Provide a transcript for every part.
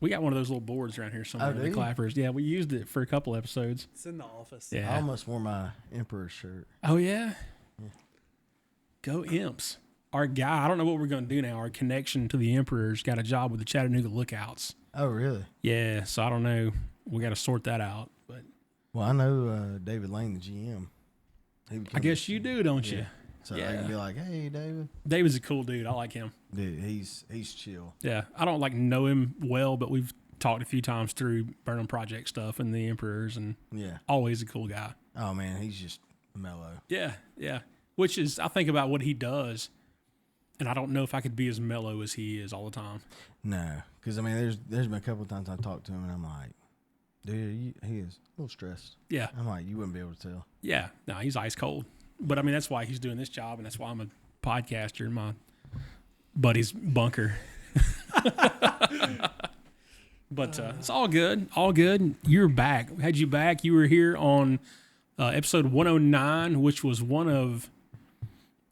We got one of those little boards around here somewhere. The clappers. Yeah, we used it for a couple episodes. It's in the office. Yeah. I almost wore my Emperor shirt. Oh, yeah? Go Imps. Our guy, I don't know what we're going to do now. Our connection to the Emperor's got a job with the Chattanooga Lookouts. Oh, really? Yeah, so I don't know. We got to sort that out. But well, I know David Lane, the GM. I guess you do, don't you? So I can be like, hey, David. David's a cool dude. I like him. Dude, he's chill. Yeah, I don't know him well, but we've talked a few times through Burnham Project stuff and the Emperors, and always a cool guy. Oh man, he's just mellow. Yeah. Which is, I think about what he does, and I don't know if I could be as mellow as he is all the time. No, because I mean, there's been a couple of times I talked to him, and I'm like, dude, he is a little stressed. Yeah, I'm like, you wouldn't be able to tell. Yeah, no, he's ice cold. But I mean, that's why he's doing this job, and that's why I'm a podcaster in my buddy's bunker. But it's all good. All good. You're back. We had you back. You were here on episode 109, which was one of,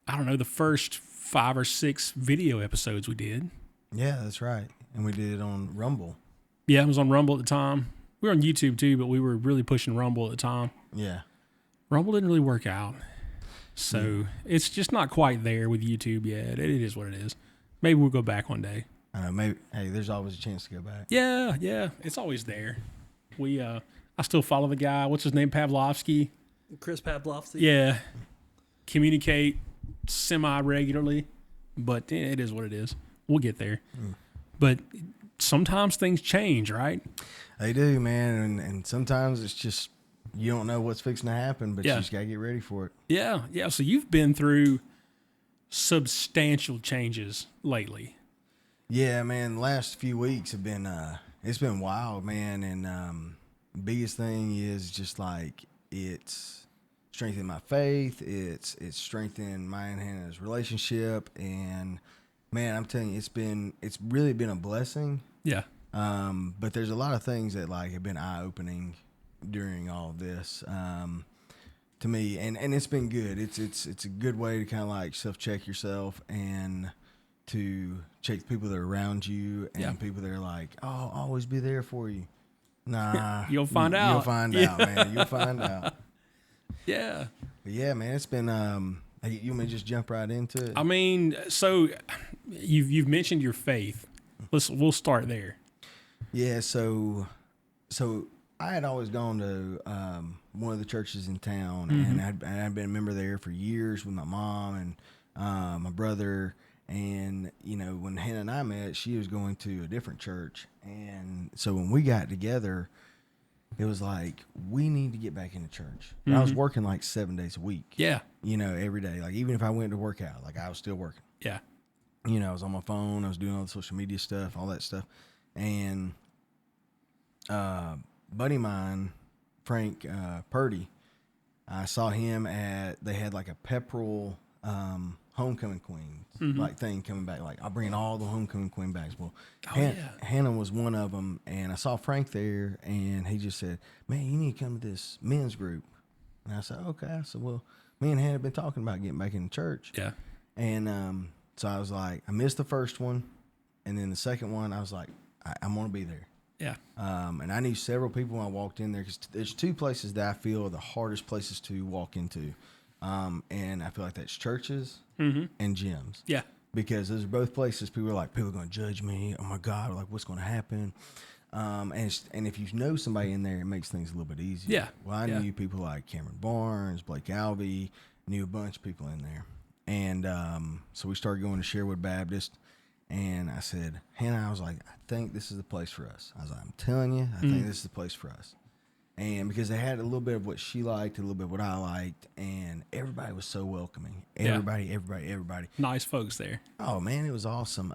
I don't know, the first 5 or 6 video episodes we did. Yeah, that's right. And we did it on Rumble. Yeah, it was on Rumble at the time. We were on YouTube too, but we were really pushing Rumble at the time. Yeah. Rumble didn't really work out. So it's just not quite there with YouTube yet. It is what it is. Maybe we'll go back one day. I know, maybe. Hey, there's always a chance to go back. Yeah, it's always there. I still follow the guy. What's his name? Pavlovsky. Chris Pavlovsky. Yeah, communicate semi-regularly, but it is what it is. We'll get there. But sometimes things change, right? They do, man, and sometimes it's just you don't know what's fixing to happen, but you just gotta get ready for it. Yeah. So you've been through substantial changes lately. Yeah, man. The last few weeks have been it's been wild, man. And biggest thing is just like it's strengthened my faith. It's strengthened my and Hannah's relationship, and man, I'm telling you, it's really been a blessing. Yeah. But there's a lot of things that like have been eye opening during all of this to me, and it's been good. It's a good way to kind of like self check yourself and to check the people that are around you and people that are like, oh, I'll always be there for you. Nah, you'll find out. You'll find out, man. You'll find out. Yeah. But yeah, man, it's been. You want me to just jump right into it? I mean, so you've mentioned your faith. We'll start there. Yeah. So I had always gone to one of the churches in town, and I'd been a member there for years with my mom and my brother. And, you know, when Hannah and I met, she was going to a different church. And so when we got together, it was like, we need to get back into church. I was working like 7 days a week. Yeah. You know, every day. Like, even if I went to work out, like, I was still working. Yeah. You know, I was on my phone. I was doing all the social media stuff, all that stuff. And buddy of mine, Frank Purdy, I saw him they had like a Pepperell homecoming queen like thing coming back. Like, I'll bring all the homecoming queen bags. Well, Hannah was one of them, and I saw Frank there, and he just said, man, you need to come to this men's group. And I said, okay. I said, well, me and Hannah have been talking about getting back into church. Yeah. And so I was like, I missed the first one, and then the second one, I was like, I'm going to be there. Yeah. And I knew several people when I walked in there, because there's 2 places that I feel are the hardest places to walk into. And I feel like that's churches and gyms. Yeah. Because those are both places people are like, people are going to judge me. Oh my God. Like, what's going to happen? And if you know somebody in there, it makes things a little bit easier. Yeah. Well, I knew people like Cameron Barnes, Blake Alvey, knew a bunch of people in there. And, so we started going to Sherwood Baptist, and I said, Hannah, I was like, I think this is the place for us. I was like, I'm telling you, I think this is the place for us. And because they had a little bit of what she liked, a little bit of what I liked, and everybody was so welcoming. Everybody. Nice folks there. Oh, man, it was awesome.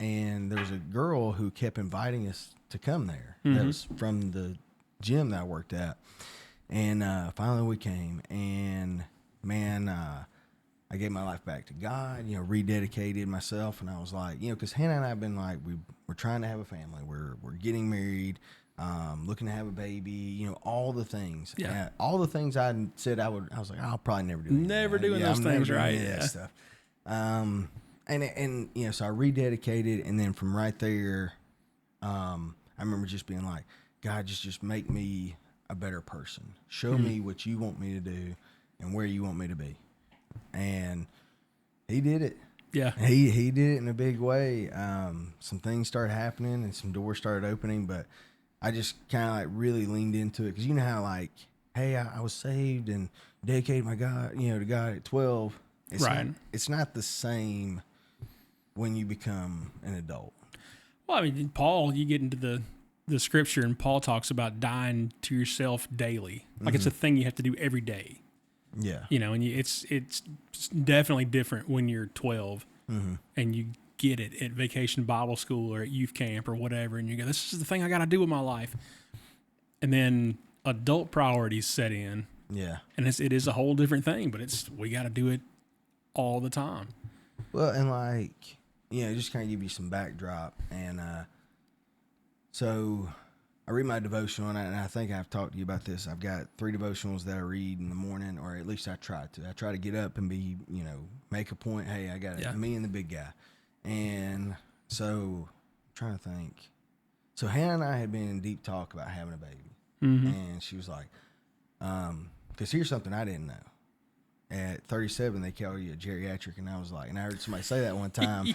And there was a girl who kept inviting us to come there. That was from the gym that I worked at. And finally we came, and, man, I gave my life back to God, you know, rededicated myself. And I was like, you know, because Hannah and I have been like, we're trying to have a family. We're getting married. Looking to have a baby, you know, all the things. Yeah. All the things I said I was like, I'll probably never do. Never doing those things, right? That stuff. And you know, so I rededicated, and then from right there, I remember just being like, God, just make me a better person. Show me what you want me to do and where you want me to be. And he did it. Yeah. He did it in a big way. Some things started happening and some doors started opening, but I just kind of like really leaned into it. Cause you know how like, hey, I was saved and dedicated my God, to God at 12. It's not the same when you become an adult. Well, I mean, Paul, you get into the scripture and Paul talks about dying to yourself daily. Like it's a thing you have to do every day. Yeah. And it's definitely different when you're 12 and you get it at Vacation Bible School or at youth camp or whatever. And you go, this is the thing I got to do with my life. And then adult priorities set in. Yeah. And it is a whole different thing, but we got to do it all the time. Well, and like, just kind of give you some backdrop. And so I read my devotional, and I think I've talked to you about this. I've got 3 devotionals that I read in the morning, or at least I try to. I try to get up and be, make a point. Hey, I got me and the big guy. And so I'm trying to think. So Hannah and I had been in deep talk about having a baby. And she was like, because here's something I didn't know. At 37, they call you a geriatric, and I was like, and I heard somebody say that one time,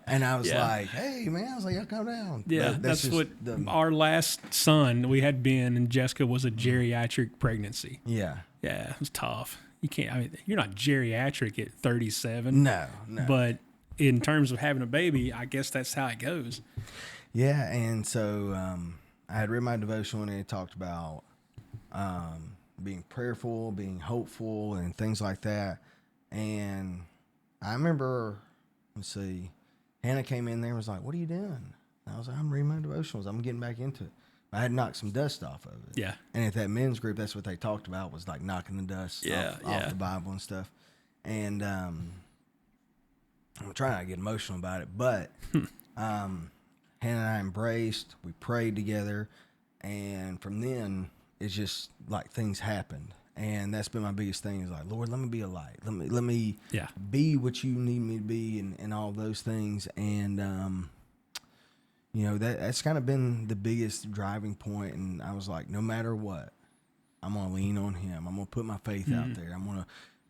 and I was like, hey man, I was like, y'all calm down. Yeah, that's what our last son we had Ben and Jessica was a geriatric pregnancy. Yeah, it was tough. You can't. I mean, you're not geriatric at 37. No. But in terms of having a baby, I guess that's how it goes. Yeah, and so I had read my devotional, and it talked about being prayerful, being hopeful, and things like that. And I remember, Hannah came in there and was like, what are you doing? And I was like, I'm reading my devotionals. I'm getting back into it. I had knocked some dust off of it. Yeah. And at that men's group, that's what they talked about, was like knocking the dust off the Bible and stuff. And I'm trying not to get emotional about it, but Hannah and I embraced, we prayed together, and from then, it's just like things happened. And that's been my biggest thing is like, Lord, let me be a light. Let me be what you need me to be and all those things. And, that's kind of been the biggest driving point. And I was like, no matter what, I'm going to lean on him. I'm going to put my faith out there. I'm going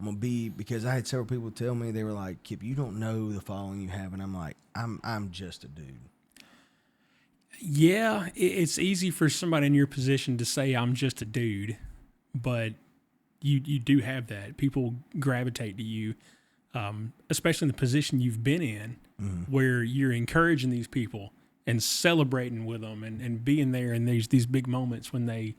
to be, because I had several people tell me, they were like, Kipp, you don't know the following you have. And I'm like, I'm just a dude. Yeah, it's easy for somebody in your position to say I'm just a dude, but you do have that. People gravitate to you, especially in the position you've been in, where you're encouraging these people and celebrating with them and being there in these big moments when they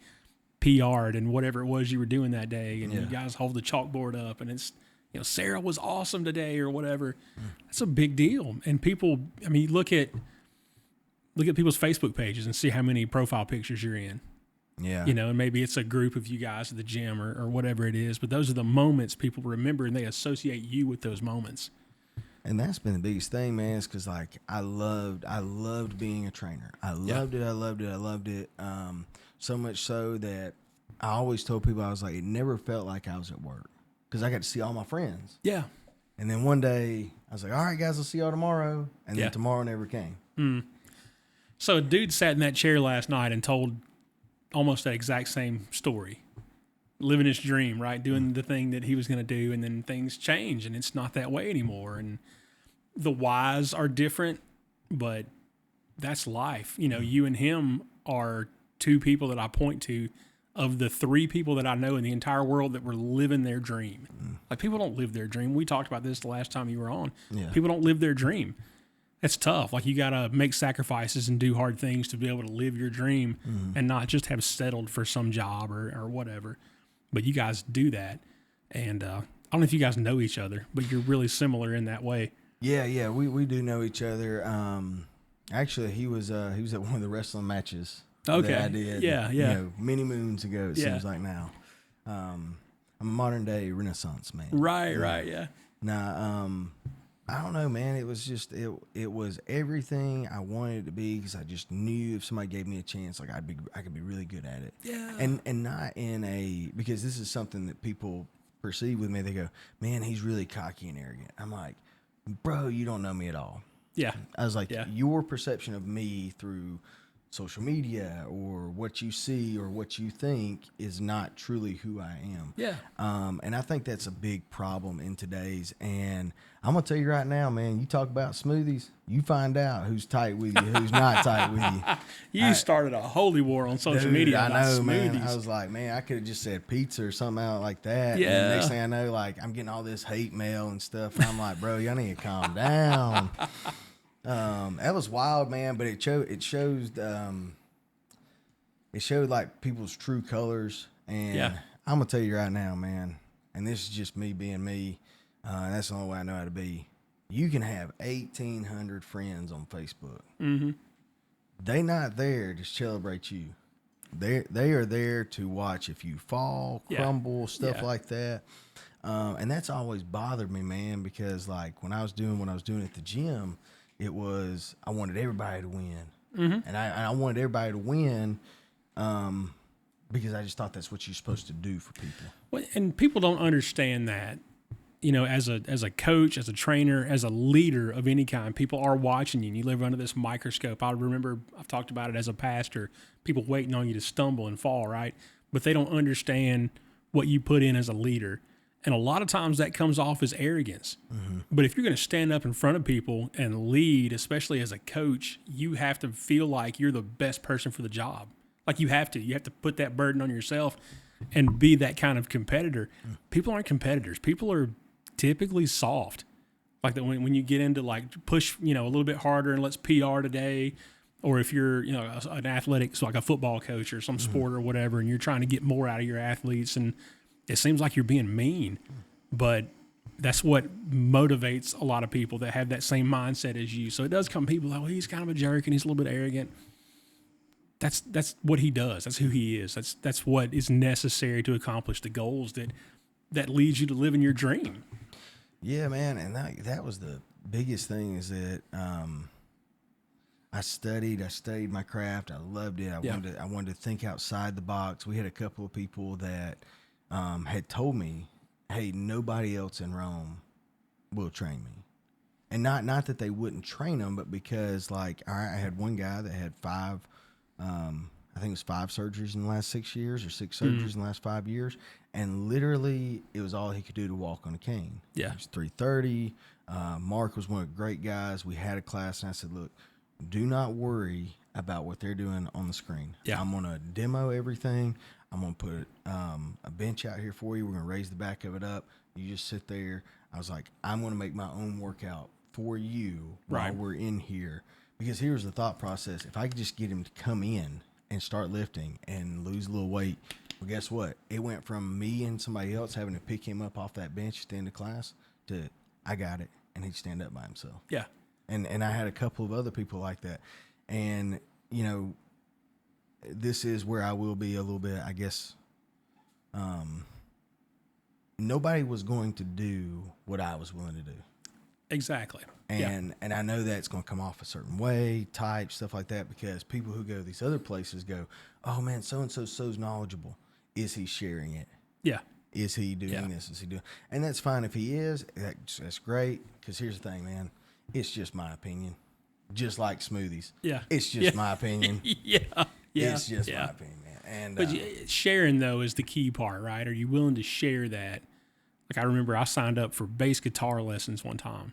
PR'd and whatever it was you were doing that day, and you guys hold the chalkboard up and it's, Sarah was awesome today or whatever. That's a big deal. And people, I mean, look at people's Facebook pages and see how many profile pictures you're in. Yeah. And maybe it's a group of you guys at the gym or whatever it is, but those are the moments people remember and they associate you with those moments. And that's been the biggest thing, man, is because like I loved being a trainer. I loved it. So much so that I always told people, I was like, it never felt like I was at work because I got to see all my friends. Yeah. And then one day I was like, all right, guys, I'll see y'all tomorrow. And then tomorrow never came. So a dude sat in that chair last night and told almost that exact same story, living his dream, right? Doing the thing that he was going to do. And then things change and it's not that way anymore. And the whys are different, but that's life. You and him are 2 people that I point to of the 3 people that I know in the entire world that were living their dream. Like people don't live their dream. We talked about this the last time you were on. Yeah. People don't live their dream. That's tough. Like you got to make sacrifices and do hard things to be able to live your dream and not just have settled for some job or whatever. But you guys do that. And I don't know if you guys know each other, but you're really similar in that way. Yeah. We do know each other. Actually, he was at one of the wrestling matches that I did. Yeah. Many moons ago, it seems like now. I'm a modern day Renaissance man. Right, yeah. Nah, I don't know, man. It was just it was everything I wanted it to be because I just knew if somebody gave me a chance, like I could be really good at it. Yeah. And not in a, because this is something that people perceive with me. They go, man, he's really cocky and arrogant. I'm like, bro, you don't know me at all. Yeah. I was like, Yeah. your perception of me through social media or what you see or what you think is not truly who I am. Yeah. And I think that's a big problem in today's. And I'm gonna tell you right now, man. You talk about smoothies, you find out who's tight with you, who's not tight with you. You started a holy war on social Dude, media I about know, smoothies. man. I was like, man, I could have just said pizza or something out like that. Yeah. And the next thing I know, like, I'm getting all this hate mail and stuff. And I'm like, bro, y'all need to calm down. That was wild, man. But it showed like people's true colors. And Yeah. I'm gonna tell you right now, man. And this is just me being me. And that's the only way I know how to be. You can have 1,800 friends on Facebook. Mm-hmm. They not there to celebrate you. They are there to watch if you fall, crumble, stuff like that. And that's always bothered me, man, because like when I was doing at the gym, it was I wanted everybody to win. Mm-hmm. And I wanted everybody to win because I just thought that's what you're supposed to do for people. Well, and people don't understand that. You know, as a coach, as a trainer, as a leader of any kind, people are watching you and you live under this microscope. I remember I've talked about it as a pastor, people waiting on you to stumble and fall, right? But they don't understand what you put in as a leader. And a lot of times that comes off as arrogance. Mm-hmm. But if you're going to stand up in front of people and lead, especially as a coach, you have to feel like you're the best person for the job. Like you have to put that burden on yourself and be that kind of competitor. People aren't competitors. People are typically soft. Like that when you get into like push, a little bit harder and let's PR today, or if you're, an athletic, so like a football coach or some sport or whatever, and you're trying to get more out of your athletes and it seems like you're being mean, but that's what motivates a lot of people that have that same mindset as you. So it does come people like, well, he's kind of a jerk and he's a little bit arrogant. That's what he does. That's who he is. That's what is necessary to accomplish the goals that leads you to live in your dream. Yeah, man, and that was the biggest thing is that I studied my craft. I loved it. I wanted to think outside the box. We had a couple of people that had told me, "Hey, nobody else in Rome will train me," and not that they wouldn't train them, but because like I had one guy that had five. I think it was 5 surgeries in the last 6 years or 6 surgeries in the last 5 years. And literally it was all he could do to walk on a cane. Yeah. He was 330. Mark was one of the great guys. We had a class and I said, look, do not worry about what they're doing on the screen. Yeah. I'm going to demo everything. I'm going to put a bench out here for you. We're going to raise the back of it up. You just sit there. I was like, I'm going to make my own workout for you while we're in here. Because here's the thought process. If I could just get him to come in and start lifting and lose a little weight, well, guess what? It went from me and somebody else having to pick him up off that bench at the end of class to I got it, and he'd stand up by himself. Yeah. And I had a couple of other people like that. And, this is where I will be a little bit, I guess, nobody was going to do what I was willing to do. Exactly. And I know that's going to come off a certain way, type, stuff like that, because people who go to these other places go, oh, man, so-and-so's knowledgeable. Is he sharing it? Yeah. Is he doing this? Is he doing? And that's fine if he is. That's great, because here's the thing, man. It's just my opinion. Just like smoothies. Yeah. It's just my opinion. Yeah. It's just my opinion, man. And, but sharing, though, is the key part, right? Are you willing to share that? Like I remember I signed up for bass guitar lessons one time.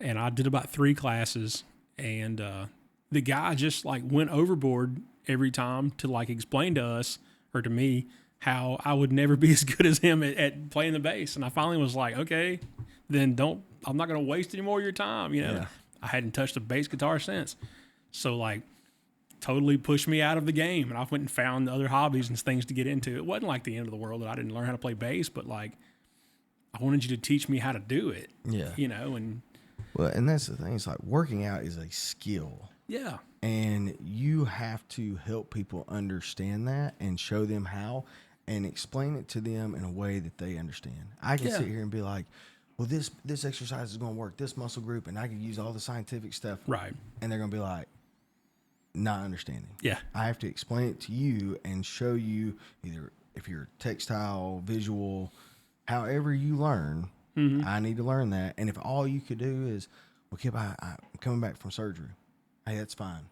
And I did about 3 classes, and the guy just like went overboard every time to like explain to us or to me how I would never be as good as him at playing the bass. And I finally was like, okay, then I'm not going to waste any more of your time. Yeah. I hadn't touched a bass guitar since. So like totally pushed me out of the game. And I went and found other hobbies and things to get into. It wasn't like the end of the world that I didn't learn how to play bass, but like I wanted you to teach me how to do it. Yeah. And well, and that's the thing. It's like working out is a skill. yeah. And you have to help people understand that and show them how and explain it to them in a way that they understand. I can sit here and be like, well, this exercise is going to work, this muscle group, and I can use all the scientific stuff. Right. And they're going to be like, not understanding. Yeah. I have to explain it to you and show you either if you're textile, visual, however you learn, I need to learn that. And if all you could do is, well, Kip, I'm coming back from surgery. Hey, that's fine.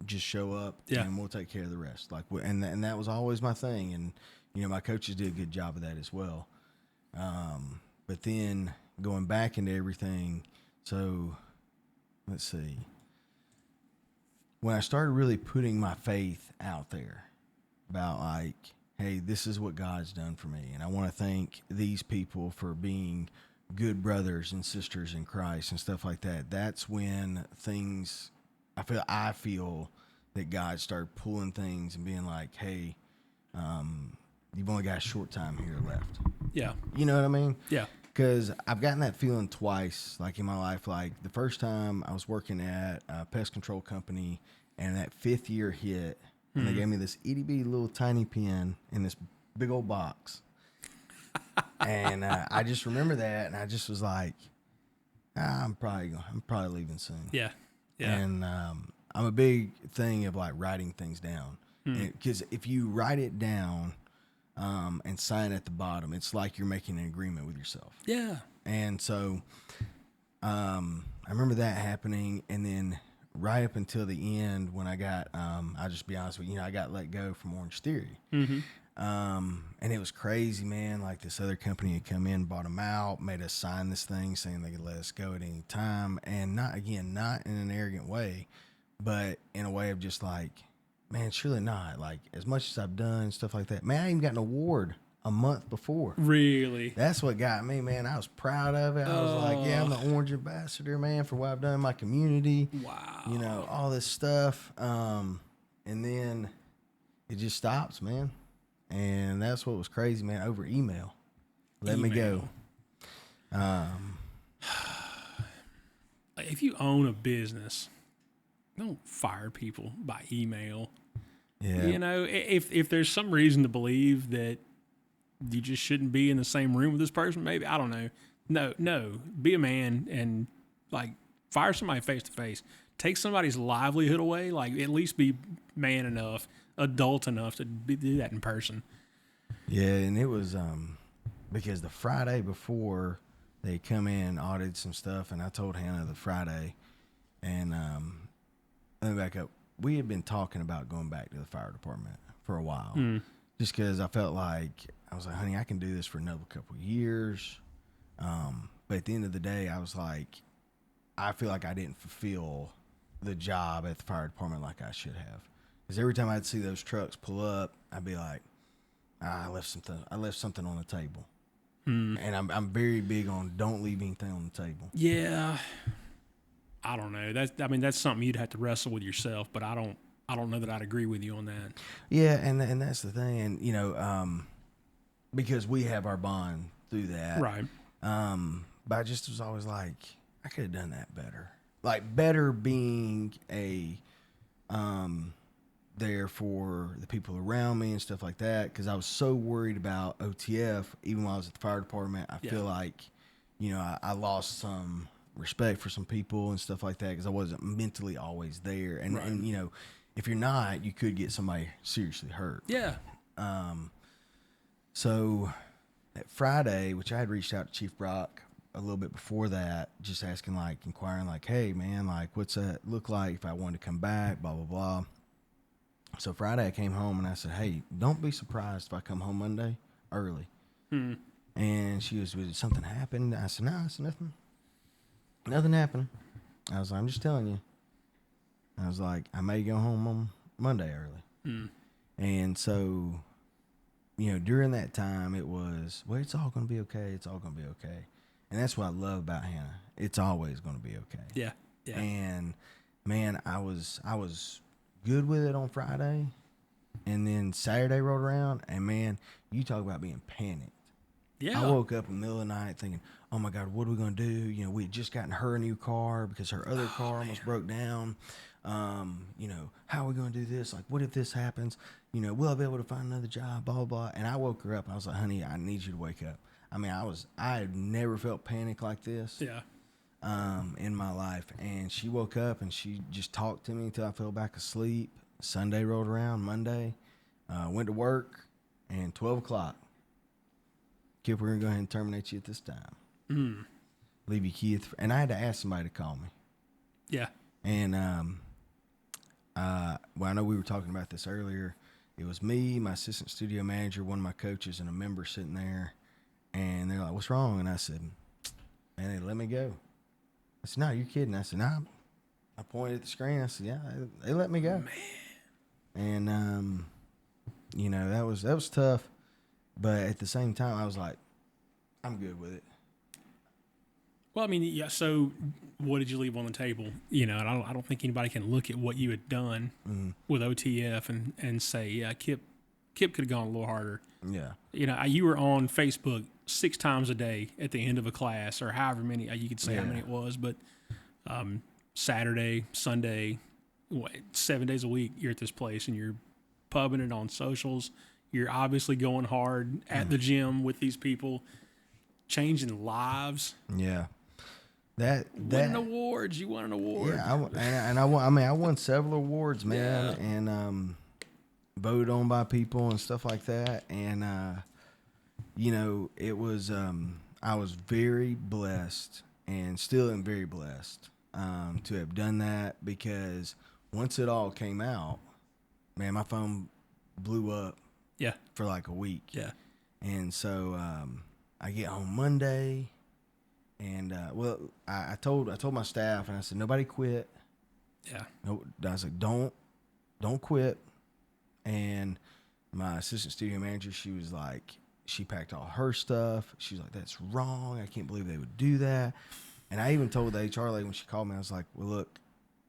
Just show up, Yeah. and we'll take care of the rest. Like, and that was always my thing. And my coaches did a good job of that as well. But then going back into everything, so let's see. When I started really putting my faith out there about like, hey, this is what God's done for me, and I want to thank these people for being good brothers and sisters in Christ and stuff like that. That's when things, I feel that God started pulling things and being like, hey, you've only got a short time here left. Yeah. You know what I mean? Yeah. Because I've gotten that feeling twice, like in my life. Like the first time I was working at a pest control company, and that 5th year hit, and they gave me this itty bitty little tiny pen in this big old box. And I just remember that, and I just was like, I'm probably leaving soon. Yeah. Yeah. And I'm a big thing of like writing things down, because if you write it down and sign at the bottom, it's like you're making an agreement with yourself. Yeah. And so I remember that happening, and then right up until the end when I got, I'll just be honest with you, I got let go from Orange Theory. And it was crazy, man. Like this other company had come in, bought them out, made us sign this thing saying they could let us go at any time. And not in an arrogant way, but in a way of just like, man, surely not. Like as much as I've done, stuff like that. Man, I even got an award a month before. Really? That's what got me, man. I was proud of it. I was like, yeah, I'm the Orange Ambassador, man, for what I've done in my community. Wow. All this stuff. And then it just stops, man. And that's what was crazy, man, over email. Let me go. If you own a business, don't fire people by email. Yeah. If there's some reason to believe that you just shouldn't be in the same room with this person, maybe, I don't know. No, be a man and like fire somebody face to face. Take somebody's livelihood away. Like at least be man enough, adult enough to do that in person. Yeah, and it was because the Friday before they come in, audited some stuff, and I told Hannah the Friday, and let me back up. We had been talking about going back to the fire department for a while, just because I felt like, I was like, honey, I can do this for another couple of years. But at the end of the day, I was like, I feel like I didn't fulfill the job at the fire department like I should have. Because every time I'd see those trucks pull up, I'd be like, I left something on the table. And I'm very big on don't leave anything on the table. Yeah. I don't know. That's something you'd have to wrestle with yourself, but I don't know that I'd agree with you on that. Yeah, and that's the thing. And because we have our bond through that. Right. But I just was always like, I could have done that better. Like better being there for the people around me and stuff like that, because I was so worried about OTF. Even while I was at the fire department, I feel like I lost some respect for some people and stuff like that because I wasn't mentally always there. And right. and if you're not, you could get somebody seriously hurt. Yeah. So that Friday, which I had reached out to Chief Brock a little bit before that, just asking, like, inquiring, like, hey man, like, what's that look like if I wanted to come back, blah blah blah. So Friday I came home and I said, hey, don't be surprised if I come home Monday early. And she was, did something happen? I said, no, it's nothing. Nothing happened. I was like, I'm just telling you. I was like, I may go home on Monday early. And so, during that time it was, well, it's all going to be okay. It's all going to be okay. And that's what I love about Hannah. It's always going to be okay. Yeah. Yeah. And man, I was good with it on Friday, and then Saturday rolled around, and man, you talk about being panicked. Yeah. I woke up in the middle of the night thinking, oh my God, what are we going to do? We had just gotten her a new car because her other car almost broke down. How are we going to do this? Like, what if this happens? Will I be able to find another job? Blah, blah, blah. And I woke her up and I was like, honey, I need you to wake up. I mean, I had never felt panic like this. Yeah. In my life. And she woke up and she just talked to me until I fell back asleep. Sunday rolled around, Monday, went to work, and 12 o'clock, Kipp, we're going to go ahead and terminate you at this time. leave your key and I had to ask somebody to call me. Yeah. And well, I know we were talking about this earlier. It was me, my assistant studio manager, one of my coaches, and a member sitting there. And they're like, "What's wrong?" And I said, "Man, they let me go." I said, "No, you're kidding." I said, "No." I pointed at the screen. I said, "Yeah, they let me go." Man. And you know, that was tough. But at the same time, I was like, I'm good with it. Well, I mean, yeah. So, what did you leave on the table? You know, and I don't think anybody can look at what you had done with OTF and say, yeah, Kipp could have gone a little harder. Yeah. You know, you were on Facebook 6 times a day at the end of a class, or however many you could say how many it was, but Saturday, Sunday, 7 days a week, you're at this place and you're pubbing it on socials. You're obviously going hard at the gym with these people, changing lives. Yeah. Winning awards. You won an award. Yeah, I won several awards, man, and voted on by people and stuff like that. And you know, it was I was very blessed and still am very blessed to have done that, because once it all came out, man, my phone blew up. Yeah. For like a week. Yeah. And so I get home Monday. And I told my staff, and I said, nobody quit. Yeah. No, I was like, don't quit. And my assistant studio manager, she was like, she packed all her stuff. She was like, that's wrong. I can't believe they would do that. And I even told the HR lady when she called me, I was like, well, look,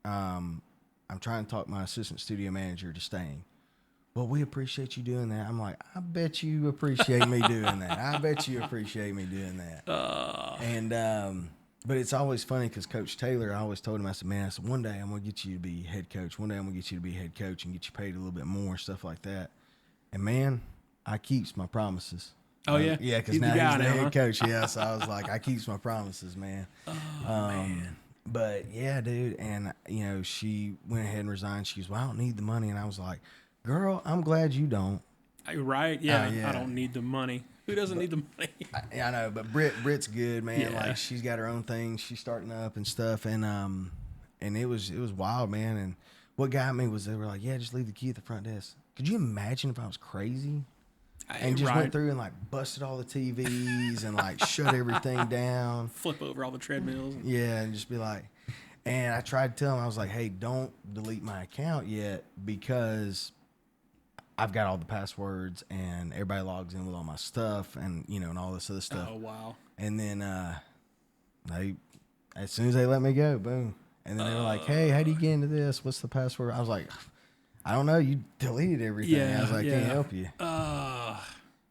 I'm trying to talk my assistant studio manager to staying. Well, we appreciate you doing that. I'm like, I bet you appreciate me doing that. I bet you appreciate me doing that. And but it's always funny because Coach Taylor, I always told him, I said, man, I said, one day I'm going to get you to be head coach. One day I'm going to get you to be head coach and get you paid a little bit more, stuff like that. And, man, I keeps my promises. Oh, yeah? Yeah, because now he's the head coach. Yeah, so I was like, I keeps my promises, man. Man. But, yeah, dude, and, you know, she went ahead and resigned. She goes, well, I don't need the money. And I was like, girl, I'm glad you don't. Right? Yeah, I don't need the money. Who doesn't need the money? I know, but Britt's good, man. Yeah. Like, she's got her own thing. She's starting up and stuff, and it was wild, man. And what got me was they were like, yeah, just leave the key at the front desk. Could you imagine if I was crazy and just went through and like busted all the TVs and like shut everything down, flip over all the treadmills? Yeah, and just be like. And I tried to tell him, I was like, hey, don't delete my account yet, because I've got all the passwords and everybody logs in with all my stuff and, you know, and all this other stuff. Oh, wow. And then as soon as they let me go, boom. And then they were like, hey, how do you get into this? What's the password? I was like, I don't know. You deleted everything. Yeah, I was like, I can't help you.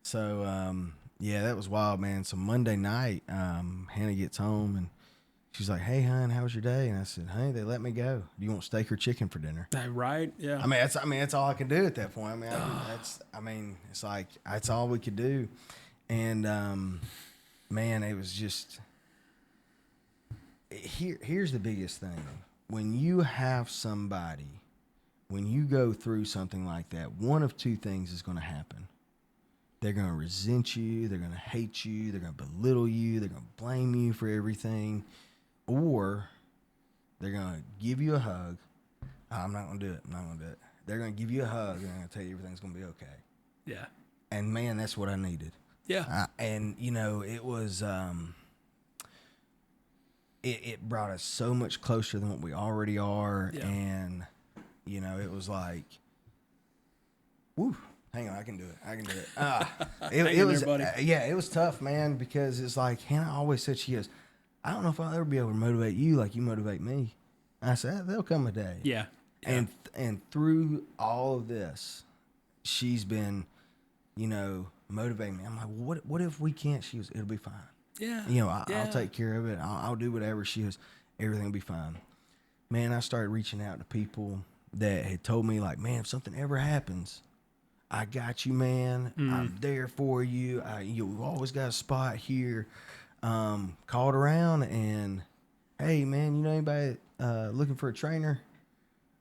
So, yeah, that was wild, man. So Monday night, Hannah gets home and she's like, hey, hon, how was your day? And I said, honey, they let me go. Do you want steak or chicken for dinner? Right? Yeah. I mean, that's all I can do at that point. It's like, that's all we could do. And, man, it was just, here's the biggest thing. When you have somebody, when you go through something like that, one of two things is going to happen. They're going to resent you. They're going to hate you. They're going to belittle you. They're going to blame you for everything. Or they're going to give you a hug. Oh, I'm not going to do it. I'm not going to do it. They're going to give you a hug and they're going to tell you everything's going to be okay. Yeah. And, man, that's what I needed. Yeah. And, you know, it was, it brought us so much closer than what we already are. Yeah. And, you know, it was like, woo. Hang on, I can do it. It was, it was tough, man, because it's like Hannah always said, she goes, I don't know if I'll ever be able to motivate you like you motivate me. I said, there'll come a day. Yeah. And through all of this, she's been, you know, motivating me. I'm like, well, what if we can't? She goes, it'll be fine. Yeah. You know, I'll take care of it. I'll do whatever. She goes, everything will be fine. Man, I started reaching out to people that had told me, like, man, if something ever happens, I got you, man. I'm there for you. You always got a spot here. Called around and, hey, man, you know anybody looking for a trainer?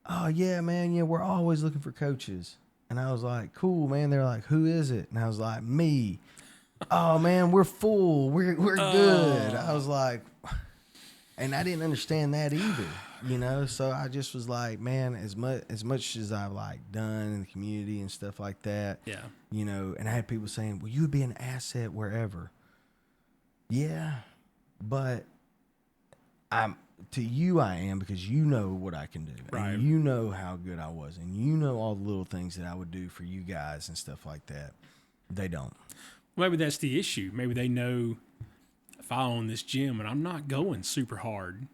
Oh, yeah, man. Yeah, we're always looking for coaches. And I was like, cool, man. They're like, who is it? And I was like, me. oh man, we're full. We're good. I was like, and I didn't understand that either, you know? So I just was like, man, as much as I've like done in the community and stuff like that, Yeah. you know, and I had people saying, well, you would be an asset wherever. Yeah, but to you I am, because you know what I can do. Right. And you know how good I was. And you know all the little things that I would do for you guys and stuff like that. They don't. Maybe that's the issue. Maybe they know if I own this gym and I'm not going super hard,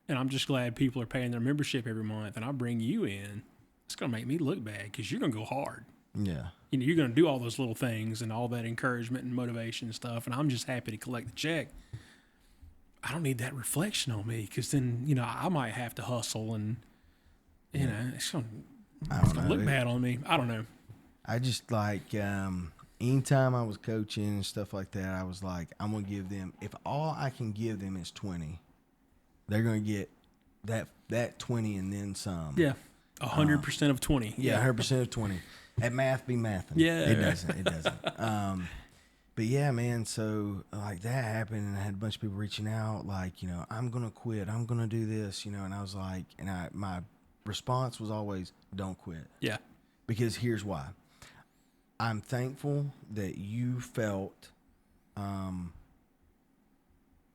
and I'm just glad people are paying their membership every month, and I bring you in, it's going to make me look bad because you're going to go hard. Yeah. You know, you're going to do all those little things and all that encouragement and motivation and stuff, and I'm just happy to collect the check. I don't need that reflection on me, because then, you know, I might have to hustle, and, you know, it's going to look bad on me. I don't know. I just like, anytime I was coaching and stuff like that, I was like, I'm going to give them, if all I can give them is 20, they're going to get that 20 and then some. Yeah. 100% of 20. Yeah, 100% of 20. At math be mathing. Yeah. It doesn't. But yeah, man, so like that happened, and I had a bunch of people reaching out like, you know, I'm going to quit. I'm going to do this, you know, and I was like, and my response was always, don't quit. Yeah. Because here's why. I'm thankful that you felt, trying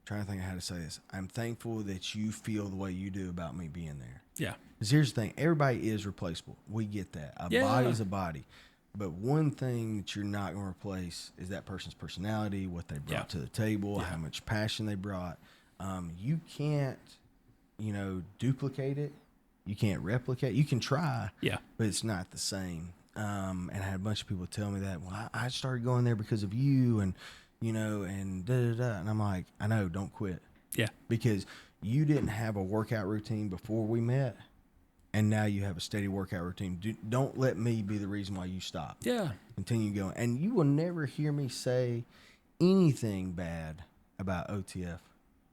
to think of how to say this. I'm thankful that you feel the way you do about me being there. Yeah. Because here's the thing. Everybody is replaceable. We get that. A body is a body. But one thing that you're not going to replace is that person's personality, what they brought to the table, how much passion they brought. You can't, you know, duplicate it. You can't replicate. You can try, but it's not the same. And I had a bunch of people tell me that, well, I started going there because of you, and, you know, and da-da-da. And I'm like, I know, don't quit. Yeah. Because you didn't have a workout routine before we met, and now you have a steady workout routine. Don't let me be the reason why you stop. Yeah. Continue going. And you will never hear me say anything bad about OTF.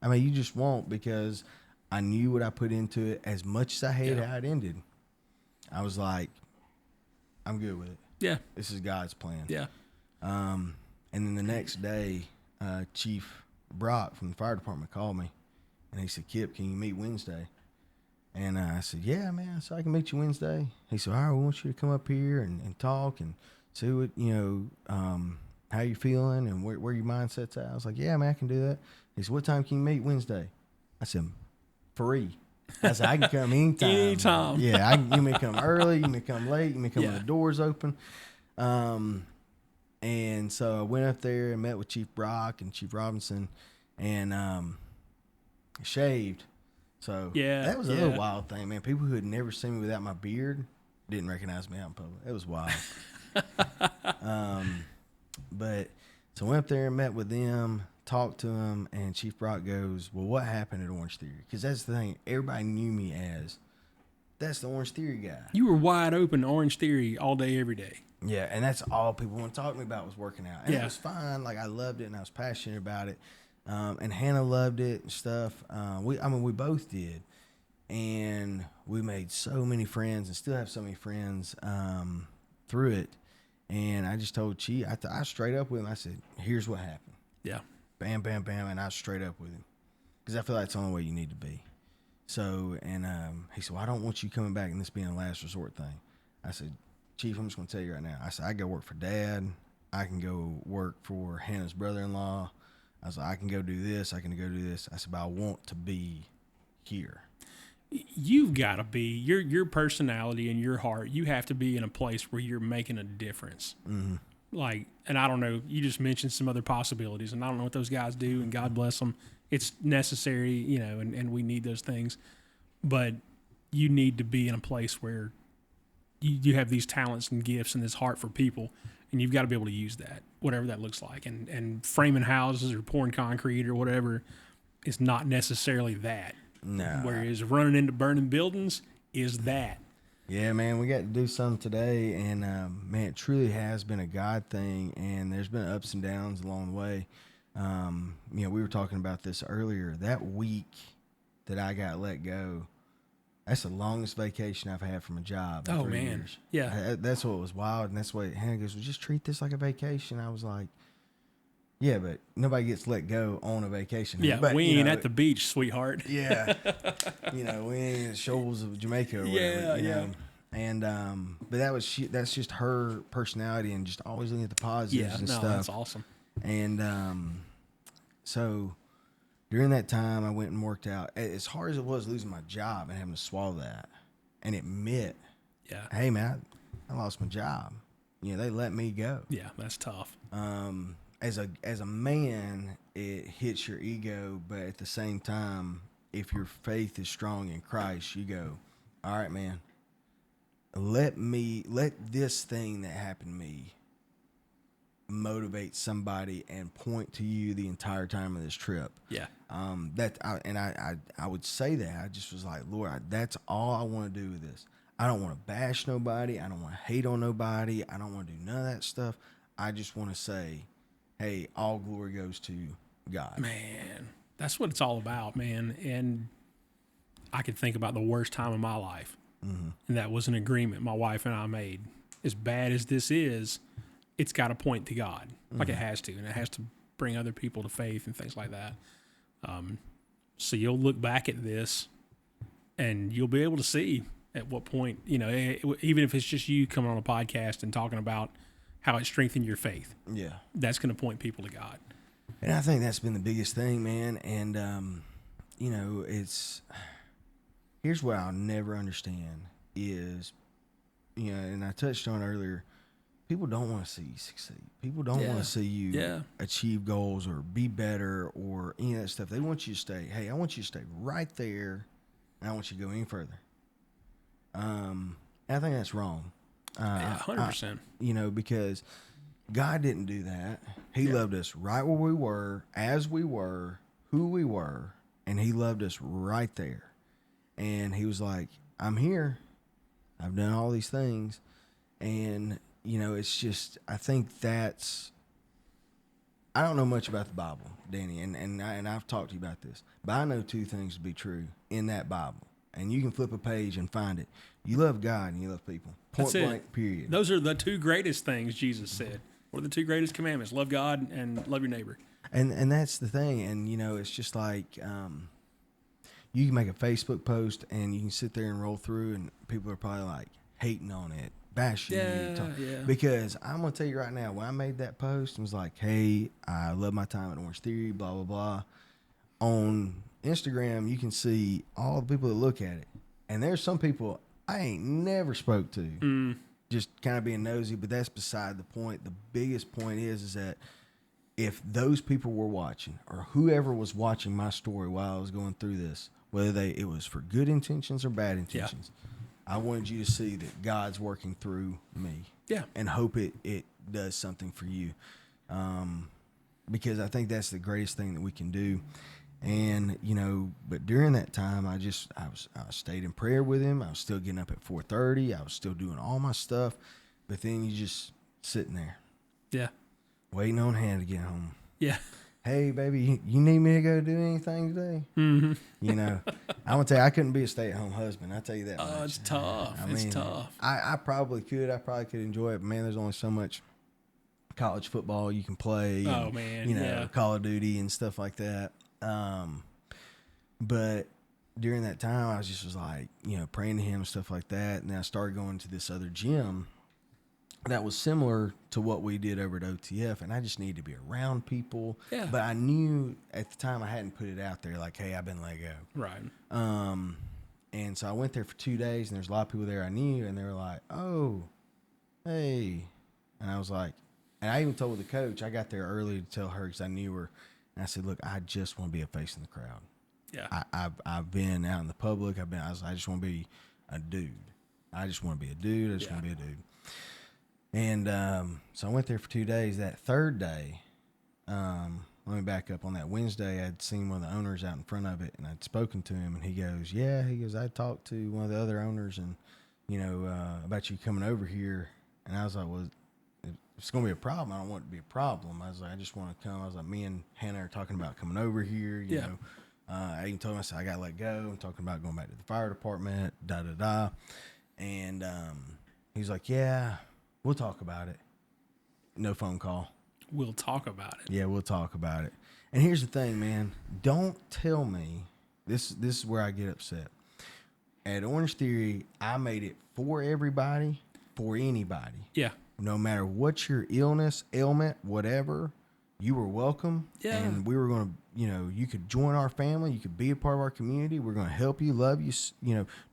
I mean, you just won't, because I knew what I put into it. As much as I hated how it ended, I was like, I'm good with it. Yeah. This is God's plan. Yeah. And then the next day, Chief Brock from the fire department called me, and he said, Kipp, can you meet Wednesday? And I said, yeah, man, so I can meet you Wednesday. He said, all right, we want you to come up here and talk and see what, you know, how you feeling and where your mindset's at. I was like, yeah, man, I can do that. He said, what time can you meet Wednesday? I said, free. I said, I can come anytime. Anytime. Yeah, you may come early, you may come late, you may come when the door's open. And so I went up there and met with Chief Brock and Chief Robinson, and shaved. So that was a little wild thing, man. People who had never seen me without my beard didn't recognize me out in public. It was wild. But so I went up there and met with them, talked to them, and Chief Brock goes, well, what happened at Orange Theory? Because that's the thing. Everybody knew me as, that's the Orange Theory guy. You were wide open Orange Theory all day, every day. Yeah, and that's all people want to talk to me about was working out. And it was fine. Like, I loved it, and I was passionate about it. And Hannah loved it and stuff. We both did. And we made so many friends and still have so many friends through it. And I just told Chief, I straight up with him. I said, here's what happened. Yeah. Bam, bam, bam. And I was straight up with him. Because I feel like it's the only way you need to be. So, and he said, well, I don't want you coming back and this being a last resort thing. I said, Chief, I'm just going to tell you right now. I said, I go work for Dad. I can go work for Hannah's brother-in-law. I was like, I can go do this. I can go do this. I said, but I want to be here. You've got to be, your personality and your heart, you have to be in a place where you're making a difference. Mm-hmm. Like, and I don't know, you just mentioned some other possibilities, and I don't know what those guys do, and God bless them. It's necessary, you know, and we need those things. But you need to be in a place where you have these talents and gifts and this heart for people, and you've got to be able to use that, whatever that looks like. And framing houses or pouring concrete or whatever is not necessarily that. No. Whereas running into burning buildings is that. Yeah, man, we got to do something today, and man, it truly has been a God thing, and there's been ups and downs along the way. You know, we were talking about this earlier. That week that I got let go, that's the longest vacation I've had from a job in 3 years. Yeah. That's what was wild, and that's what Hannah goes, well, just treat this like a vacation. I was like, Yeah, but nobody gets let go on a vacation. Yeah, but, we ain't at the beach, sweetheart. Yeah. We ain't in the shoals of Jamaica or whatever, Yeah. And, but that's just her personality and just always looking at the positives and stuff. That's awesome. And, so during that time, I went and worked out. As hard as it was losing my job and having to swallow that and admit, hey, man, I lost my job. They let me go. Yeah, that's tough. As a man, it hits your ego, but at the same time, if your faith is strong in Christ, you go, all right, man, let this thing that happened to me motivate somebody and point to you the entire time of this trip. Yeah. I would say that I just was like, Lord, that's all I want to do with this. I don't want to bash nobody. I don't want to hate on nobody. I don't want to do none of that stuff. I just want to say, hey, all glory goes to God. Man, that's what it's all about, man. And I could think about the worst time of my life. Mm-hmm. And that was an agreement my wife and I made. As bad as this is, it's got to point to God. Like it has to. And it has to bring other people to faith and things like that. So you'll look back at this and you'll be able to see at what point, even if it's just you coming on a podcast and talking about how it strengthened your faith. Yeah. That's going to point people to God. And I think that's been the biggest thing, man. And, here's what I'll never understand is, and I touched on earlier, people don't want to see you succeed. People don't want to see you achieve goals or be better or any of that stuff. They want you to stay, hey, I want you to stay right there, and I want you to go any further. And I think that's wrong. 100%. Because God didn't do that. He loved us right where we were, as we were, who we were, and he loved us right there. And he was like, I'm here. I've done all these things. And, it's just, I think I don't know much about the Bible, Danny, and I've talked to you about this, but I know two things to be true in that Bible. And you can flip a page and find it. You love God and you love people. Point blank, period. Those are the two greatest things Jesus said. What are the two greatest commandments? Love God and love your neighbor. And that's the thing. And, it's just like you can make a Facebook post and you can sit there and roll through and people are probably like hating on it, bashing you. Because I'm going to tell you right now, when I made that post, it was like, hey, I love my time at Orange Theory, blah, blah, blah. On Instagram, you can see all the people that look at it. And there's some people I ain't never spoke to. Just kind of being nosy, but that's beside the point. The biggest point is that if those people were watching or whoever was watching my story while I was going through this, whether it was for good intentions or bad intentions, I wanted you to see that God's working through me. Yeah. And hope it does something for you. Because I think that's the greatest thing that we can do. And, but during that time, I stayed in prayer with him. I was still getting up at 4:30. I was still doing all my stuff. But then you just sitting there. Yeah. Waiting on Hannah to get home. Yeah. Hey, baby, you need me to go do anything today? Mm-hmm. I'm going to tell you, I couldn't be a stay-at-home husband. I tell you that much. Oh, it's tough. It's tough. I probably could. I probably could enjoy it. But, man, there's only so much college football you can play. Oh, man. Call of Duty and stuff like that. But during that time, I was like, praying to him and stuff like that. And then I started going to this other gym that was similar to what we did over at OTF. And I just needed to be around people. Yeah. But I knew at the time I hadn't put it out there like, hey, I've been let go. Right. And so I went there for 2 days and there's a lot of people there I knew and they were like, oh, hey. And I was like, and I even told the coach, I got there early to tell her because I knew her. And I said, look, I just want to be a face in the crowd. Yeah. I've been out in the public. I just want to be a dude. I just want to be a dude. I just want to be a dude. And so I went there for 2 days. That third day, let me back up. On that Wednesday, I'd seen one of the owners out in front of it, and I'd spoken to him, and he goes, I talked to one of the other owners, and, about you coming over here. And I was like, well, if it's going to be a problem, I don't want it to be a problem. I was like, I just want to come. I was like, me and Hannah are talking about coming over here, you know. I even told him, I said, I got to let go. I'm talking about going back to the fire department, da-da-da. And he was like, yeah, we'll talk about it. No phone call. we'll talk about it. Yeah, we'll talk about it. And here's the thing, man. Don't tell me this is where I get upset. At Orange Theory, I made it for everybody, for anybody. Yeah. No matter what your illness, ailment, whatever, you were welcome. Yeah. And we were going to, you could join our family. You could be a part of our community. We're going to help you, love you,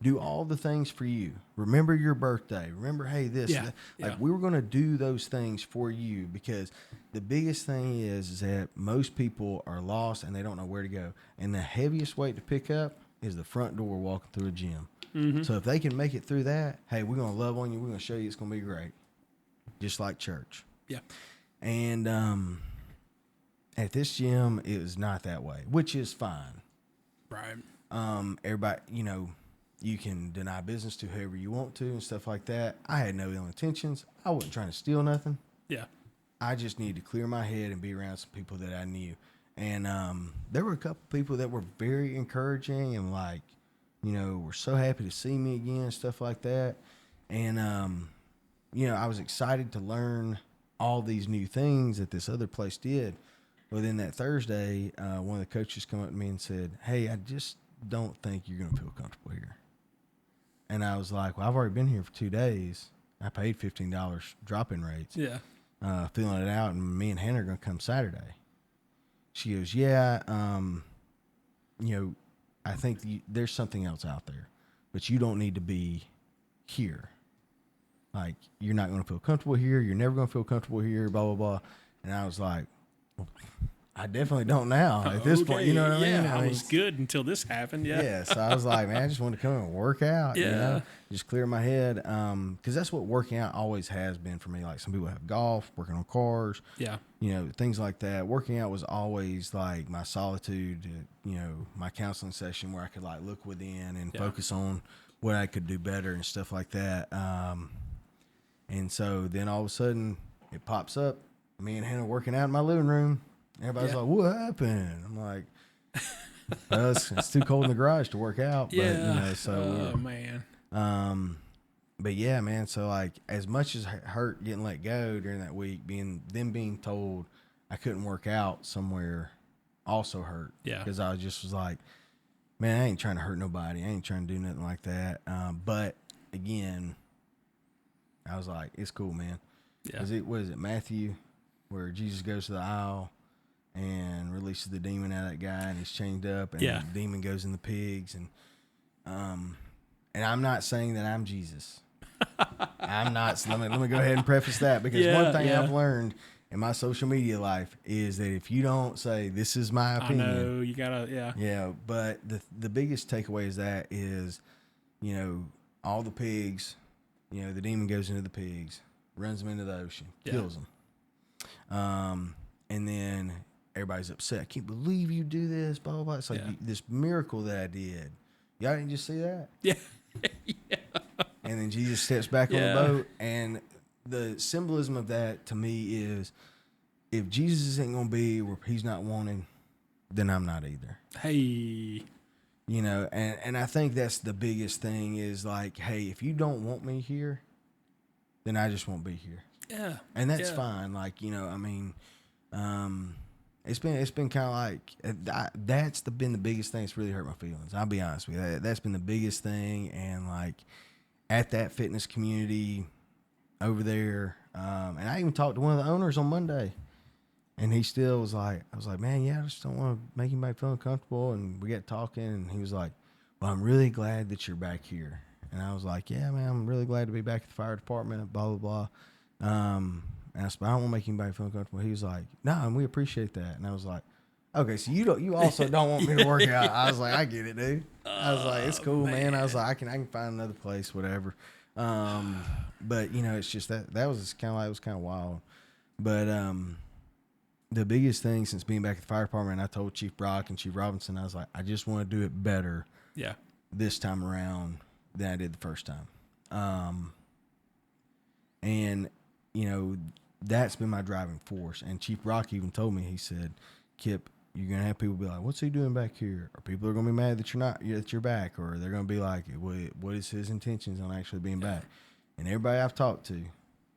do all the things for you. Remember your birthday. Remember, hey, this. Yeah. That. Yeah. Like, we were going to do those things for you, because the biggest thing is that most people are lost and they don't know where to go. And the heaviest weight to pick up is the front door walking through a gym. Mm-hmm. So if they can make it through that, hey, we're going to love on you. We're going to show you it's going to be great. Just like church. Yeah. And at this gym, it was not that way, which is fine. Right. Everybody, you can deny business to whoever you want to and stuff like that. I had no ill intentions. I wasn't trying to steal nothing. Yeah. I just needed to clear my head and be around some people that I knew. And there were a couple people that were very encouraging and were so happy to see me again, stuff like that. And, I was excited to learn all these new things that this other place did. Well, then that Thursday, one of the coaches come up to me and said, "Hey, I just don't think you're going to feel comfortable here." And I was like, "Well, I've already been here for 2 days. I paid $15 drop-in rates. Yeah. Filling it out, and me and Hannah are going to come Saturday." She goes, "Yeah, I think there's something else out there, but you don't need to be here. Like, you're not going to feel comfortable here. You're never going to feel comfortable here, blah, blah, blah." And I was like, well, I definitely don't now at this point. You know what I mean? I was good until this happened. Yeah. Yeah. So I was like, man, I just wanted to come and work out. Yeah. Just clear my head. Because that's what working out always has been for me. Like, some people have golf, working on cars. Yeah. Things like that. Working out was always like my solitude, my counseling session where I could look within and focus on what I could do better and stuff like that. And so then all of a sudden it pops up. Me and Hannah working out in my living room. Everybody's like, "What happened?" I'm like, well, it's too cold in the garage to work out. Yeah. But, man. But yeah, man. So as much as hurt getting let go during that week, being told I couldn't work out somewhere also hurt. Yeah. Because I was like, man, I ain't trying to hurt nobody. I ain't trying to do nothing like that. But again, I was like, it's cool, man. Yeah. What is it, Matthew, where Jesus goes to the aisle and releases the demon out of that guy, and he's chained up, and the demon goes in the pigs, and I'm not saying that I'm Jesus. I'm not. So let me go ahead and preface that, because one thing I've learned in my social media life is that if you don't say this is my opinion, I know you gotta. Yeah. But the biggest takeaway is all the pigs, the demon goes into the pigs, runs them into the ocean, kills them, and then everybody's upset. I can't believe you do this, blah, blah, blah. It's like this miracle that I did. Y'all didn't just see that? Yeah. And then Jesus steps back on the boat. And the symbolism of that to me is, if Jesus isn't going to be where he's not wanted, then I'm not either. Hey. And I think that's the biggest thing is hey, if you don't want me here, then I just won't be here. Yeah. And that's fine. It's been kind of that's been the biggest thing that's really hurt my feelings. I'll be honest with you. That's been the biggest thing. And at that fitness community over there, and I even talked to one of the owners on Monday, and he still was like, I was like, man, I just don't want to make anybody feel uncomfortable. And we got talking, and he was like, well, I'm really glad that you're back here. And I was like, yeah, man, I'm really glad to be back at the fire department, blah, blah, blah. And I said, I don't want to make anybody feel uncomfortable. He was like, no, and we appreciate that. And I was like, okay, so you also don't want me to work out. I was like, I get it, dude. I was like, it's cool, man. I was like, I can find another place, whatever. But it's just that was kind of it was kind of wild. But the biggest thing since being back at the fire department, I told Chief Brock and Chief Robinson, I was like, I just want to do it better. Yeah. This time around than I did the first time. And that's been my driving force. And Chief Brock even told me, he said, Kipp, you're going to have people be like, what's he doing back here? Or people are going to be mad that you're back. Or they're going to be like, what is his intentions on actually being back? And everybody I've talked to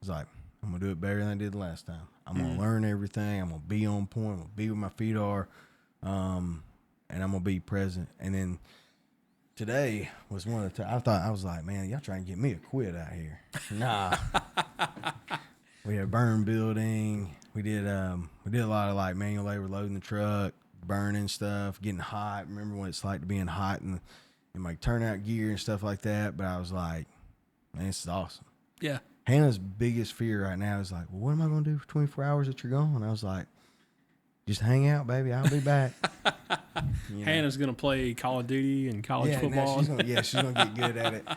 was like, I'm going to do it better than I did the last time. I'm going to learn everything. I'm going to be on point. I'm going to be where my feet are. And I'm going to be present. And then today was one of the times I was like, man, y'all trying to get me to quit out here. Nah. We had a burn building. We did a lot of like manual labor, loading the truck, burning stuff, getting hot. Remember what it's like to be in hot and like turnout gear and stuff like that. But I was like, man, this is awesome. Yeah. Hannah's biggest fear right now is like, well, what am I going to do for 24 hours that you're gone? I was like, just hang out, baby. I'll be back. You know? Hannah's going to play Call of Duty and college football. She's gonna get good at it.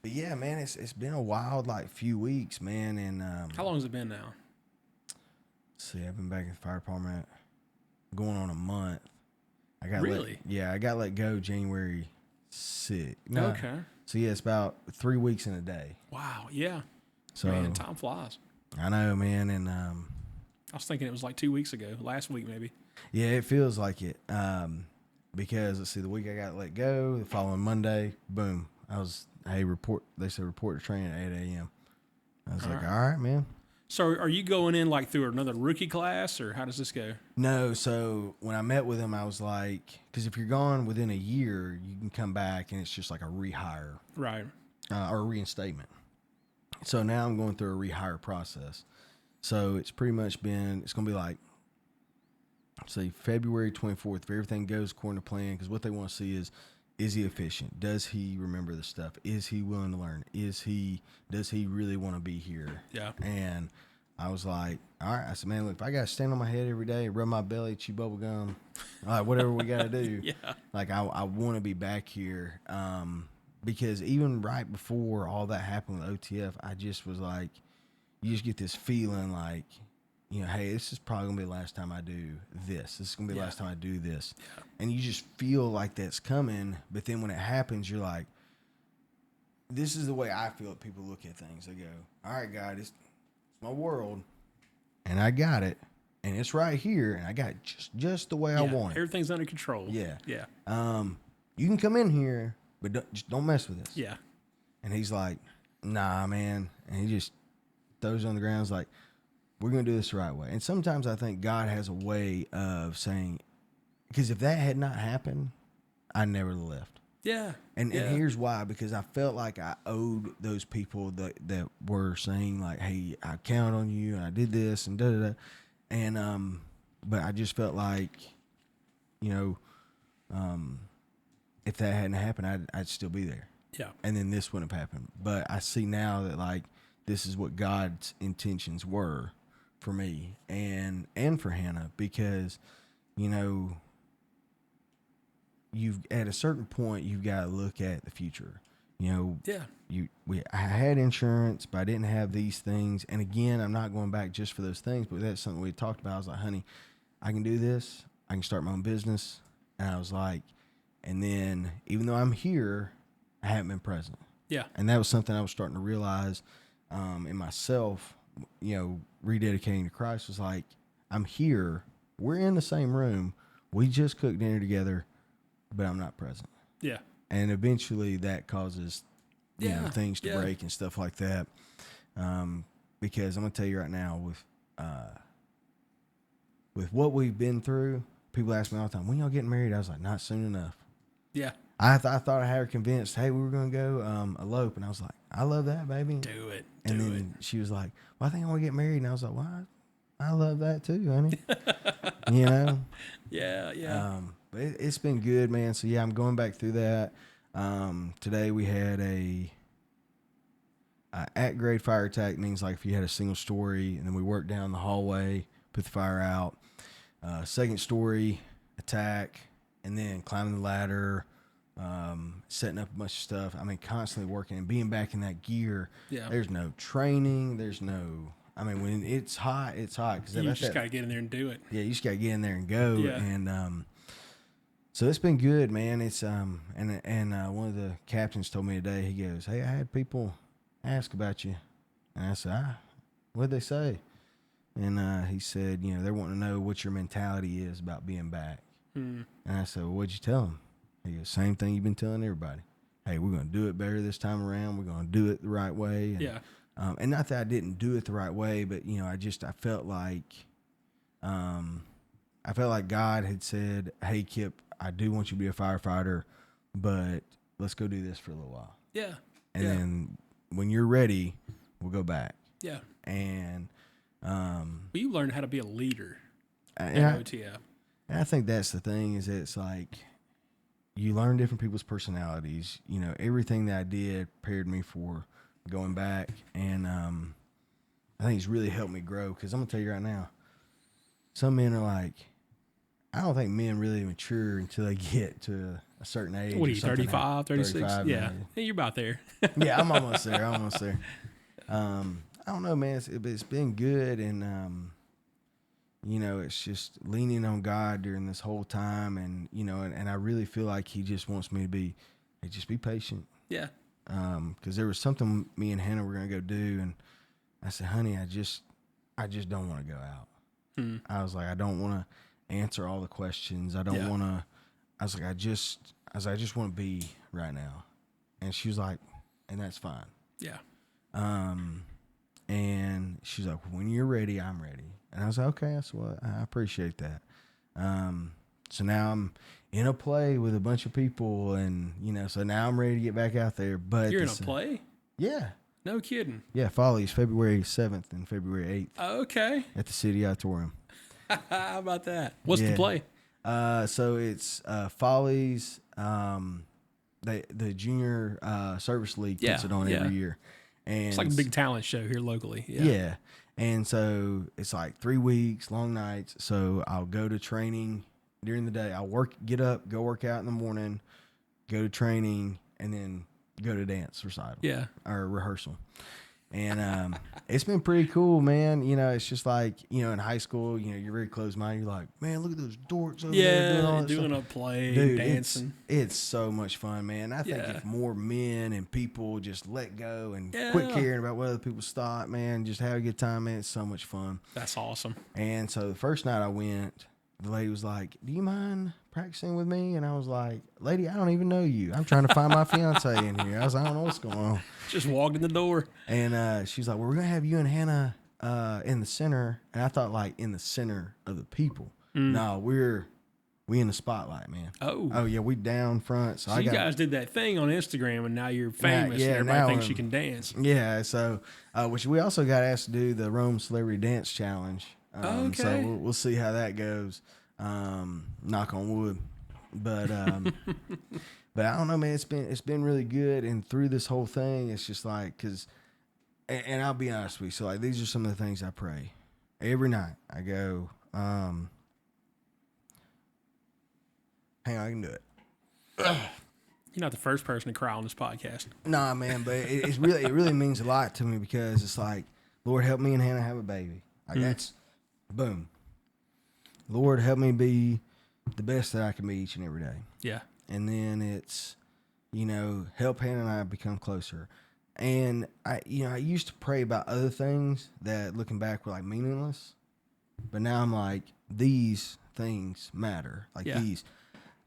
But yeah, man, it's been a wild like few weeks, man. And how long has it been now? Let's see, I've been back in the fire department going on a month. I got let go January 6th. No, okay. So yeah, it's about 3 weeks in a day. Wow. Yeah. So man, time flies. I know, man, and I was thinking it was like 2 weeks ago, last week maybe. yeah, it feels like it. Because let's see, the week I got let go, the following Monday, boom, they said report to training at 8 a.m. I was all right, man. So are you going in like through another rookie class, or how does this go? No, so when I met with him, I was like, because if you're gone within a year, you can come back and it's just like a rehire. Right. Or a reinstatement. So now I'm going through a rehire process. So it's pretty much it's going to be like, say, February 24th, if everything goes according to plan, because what they want to see is he efficient? Does he remember the stuff? Is he willing to learn? Does he really want to be here? Yeah. And I was like, all right. I said, man, look, if I got to stand on my head every day, rub my belly, chew bubble gum, like whatever we got to do. Yeah. Like I want to be back here. Because even right before all that happened with OTF, I just was like, you just get this feeling like, you know, hey, this is probably going to be the last time I do this. This is going to be the last time I do this. Yeah. And you just feel like that's coming. But then when it happens, you're like, this is the way I feel people look at things. They go, all right, God, it's my world. And I got it. And it's right here. And I got it just the way I want it. Everything's under control. Yeah. Yeah. You can come in here, but just don't mess with this. Yeah. And he's like, nah, man. And he just throws it on the ground. He's like, we're going to do this the right way. And sometimes I think God has a way of saying, because if that had not happened, I never left. Yeah. And here's why, because I felt like I owed those people that were saying like, hey, I count on you and I did this and da-da-da. And, but I just felt like, you know, if that hadn't happened, I'd still be there. Yeah. And then this wouldn't have happened. But I see now that like, this is what God's intentions were for me and for Hannah, because, you know, at a certain point, you've got to look at the future. You know, I had insurance, but I didn't have these things. And again, I'm not going back just for those things, but that's something we talked about. I was like, honey, I can do this. I can start my own business. And I was like, and then even though I'm here, I haven't been present. Yeah. And that was something I was starting to realize in myself, you know, rededicating to Christ. Was like, I'm here. We're in the same room. We just cooked dinner together, but I'm not present. Yeah. And eventually that causes, you know, things to break and stuff like that. Because I'm going to tell you right now, with what we've been through, people ask me all the time, when y'all getting married? I was like, not soon enough. Yeah. I thought I had her convinced, hey, we were going to go elope. And I was like, I love that, baby. Do it. And then she was like, well, I think I want to get married. And I was like, well, I love that too, honey. You know? Yeah, yeah. But it's been good, man. So, yeah, I'm going back through that. Today we had a at-grade fire attack. Means like if you had a single story, and then we worked down the hallway, put the fire out. Second story attack, and then climbing the ladder, setting up a bunch of stuff. I mean, constantly working and being back in that gear. Yeah. There's no training. There's no. I mean, when it's hot, it's hot. Cause you just got to get in there and do it. Yeah, you just got to get in there and go. Yeah. And so it's been good, man. It's and one of the captains told me today. He goes, "Hey, I had people ask about you," and I said, "What'd they say?" And he said, you know, they're wanting to know what your mentality is about being back. And I said, well, what'd you tell them? He goes, same thing you've been telling everybody. Hey, we're going to do it better this time around. We're going to do it the right way. And and not that I didn't do it the right way, but I felt like God had said, "Hey, Kipp, I do want you to be a firefighter, but let's go do this for a little while. Yeah. And then when you're ready, we'll go back." Yeah. And well, you learned how to be a leader at OTF. And I think that's the thing, is that it's like you learn different people's personalities. Everything that I did prepared me for going back, and I think it's really helped me grow. Because I'm gonna tell you right now, some men are like, I don't think men really mature until they get to a certain age. What are you, 35, 36? 35, yeah. Hey, you're about there. Yeah, I'm almost there. I don't know, man. It's been good, and it's just leaning on God during this whole time, and and I really feel like He just wants me to just be patient. Yeah. Because there was something me and Hannah were gonna go do, and I said, "Honey, I just don't want to go out." I was like, I don't want to answer all the questions. I don't want to. I was like, I just want to be right now, and she was like, and that's fine. Yeah. And she's like, when you're ready, I'm ready. And I was like, okay, that's what I appreciate that. So now I'm in a play with a bunch of people, and so now I'm ready to get back out there. But you're in a play? Yeah. No kidding. Yeah, Follies, February 7th and February 8th. Okay. At the City Auditorium. How about that? What's the play? So it's Follies. The Junior Service League puts it on every year. And it's like a big talent show here locally. Yeah. And so it's like 3 weeks, long nights. So I'll go to training during the day. I'll get up, go work out in the morning, go to training, and then go to dance recital. Yeah. Or rehearsal. And it's been pretty cool, man. It's just like, in high school, you're very closed-minded. You're like, man, look at those dorks over there doing a play, dude, dancing. It's so much fun, man. I think if more men and people just let go and quit caring about what other people thought, man, just have a good time, man. It's so much fun. That's awesome. And so the first night I went, the lady was like, "Do you mind practicing with me?" And I was like, "Lady, I don't even know you. I'm trying to find my fiance in here." I was like, "I don't know what's going on." Just walked in the door. And she's like, "Well, we're going to have you and Hannah in the center." And I thought, like, in the center of the people. No, we in the spotlight, man. Oh, yeah, we down front. So you guys did that thing on Instagram, and now you're famous, and everybody thinks you can dance. Yeah, so, which we also got asked to do the Rome Celebrity Dance Challenge. Okay. So we'll see how that goes. Knock on wood. But but I don't know, man. It's been really good, and through this whole thing, it's just like, and I'll be honest with you. So like, these are some of the things I pray every night. I go, hang on, I can do it. You're not the first person to cry on this podcast. Nah, man, but it really means a lot to me, because it's like, Lord, help me and Hannah have a baby. Like that's boom. Lord, help me be the best that I can be each and every day. Yeah. And then it's, help Hannah and I become closer. And I used to pray about other things that, looking back, were like meaningless. But now I'm like, these things matter. Like these.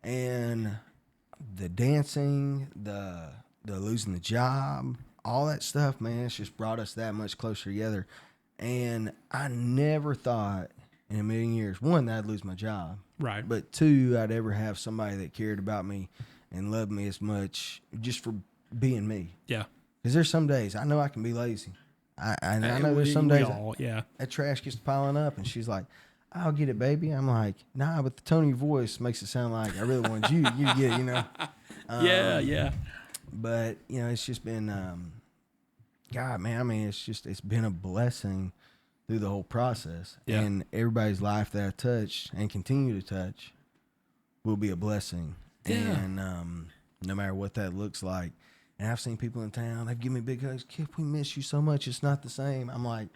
And the dancing, the losing the job, all that stuff, man, it's just brought us that much closer together. And I never thought in a million years, one, that I'd lose my job. Right. But two, I'd ever have somebody that cared about me and loved me as much just for being me. Yeah. Because there's some days I know I can be lazy. I know there's some days that trash gets piling up, and she's like, "I'll get it, baby." I'm like, "Nah," but the tone of your voice makes it sound like I really want you to get it, Yeah. But, it's just been, God, man, I mean, it's been a blessing through the whole process. Yeah. And everybody's life that I touch and continue to touch will be a blessing. Yeah. And no matter what that looks like. And I've seen people in town, they've given me big hugs. "Kipp, we miss you so much. It's not the same." I'm like,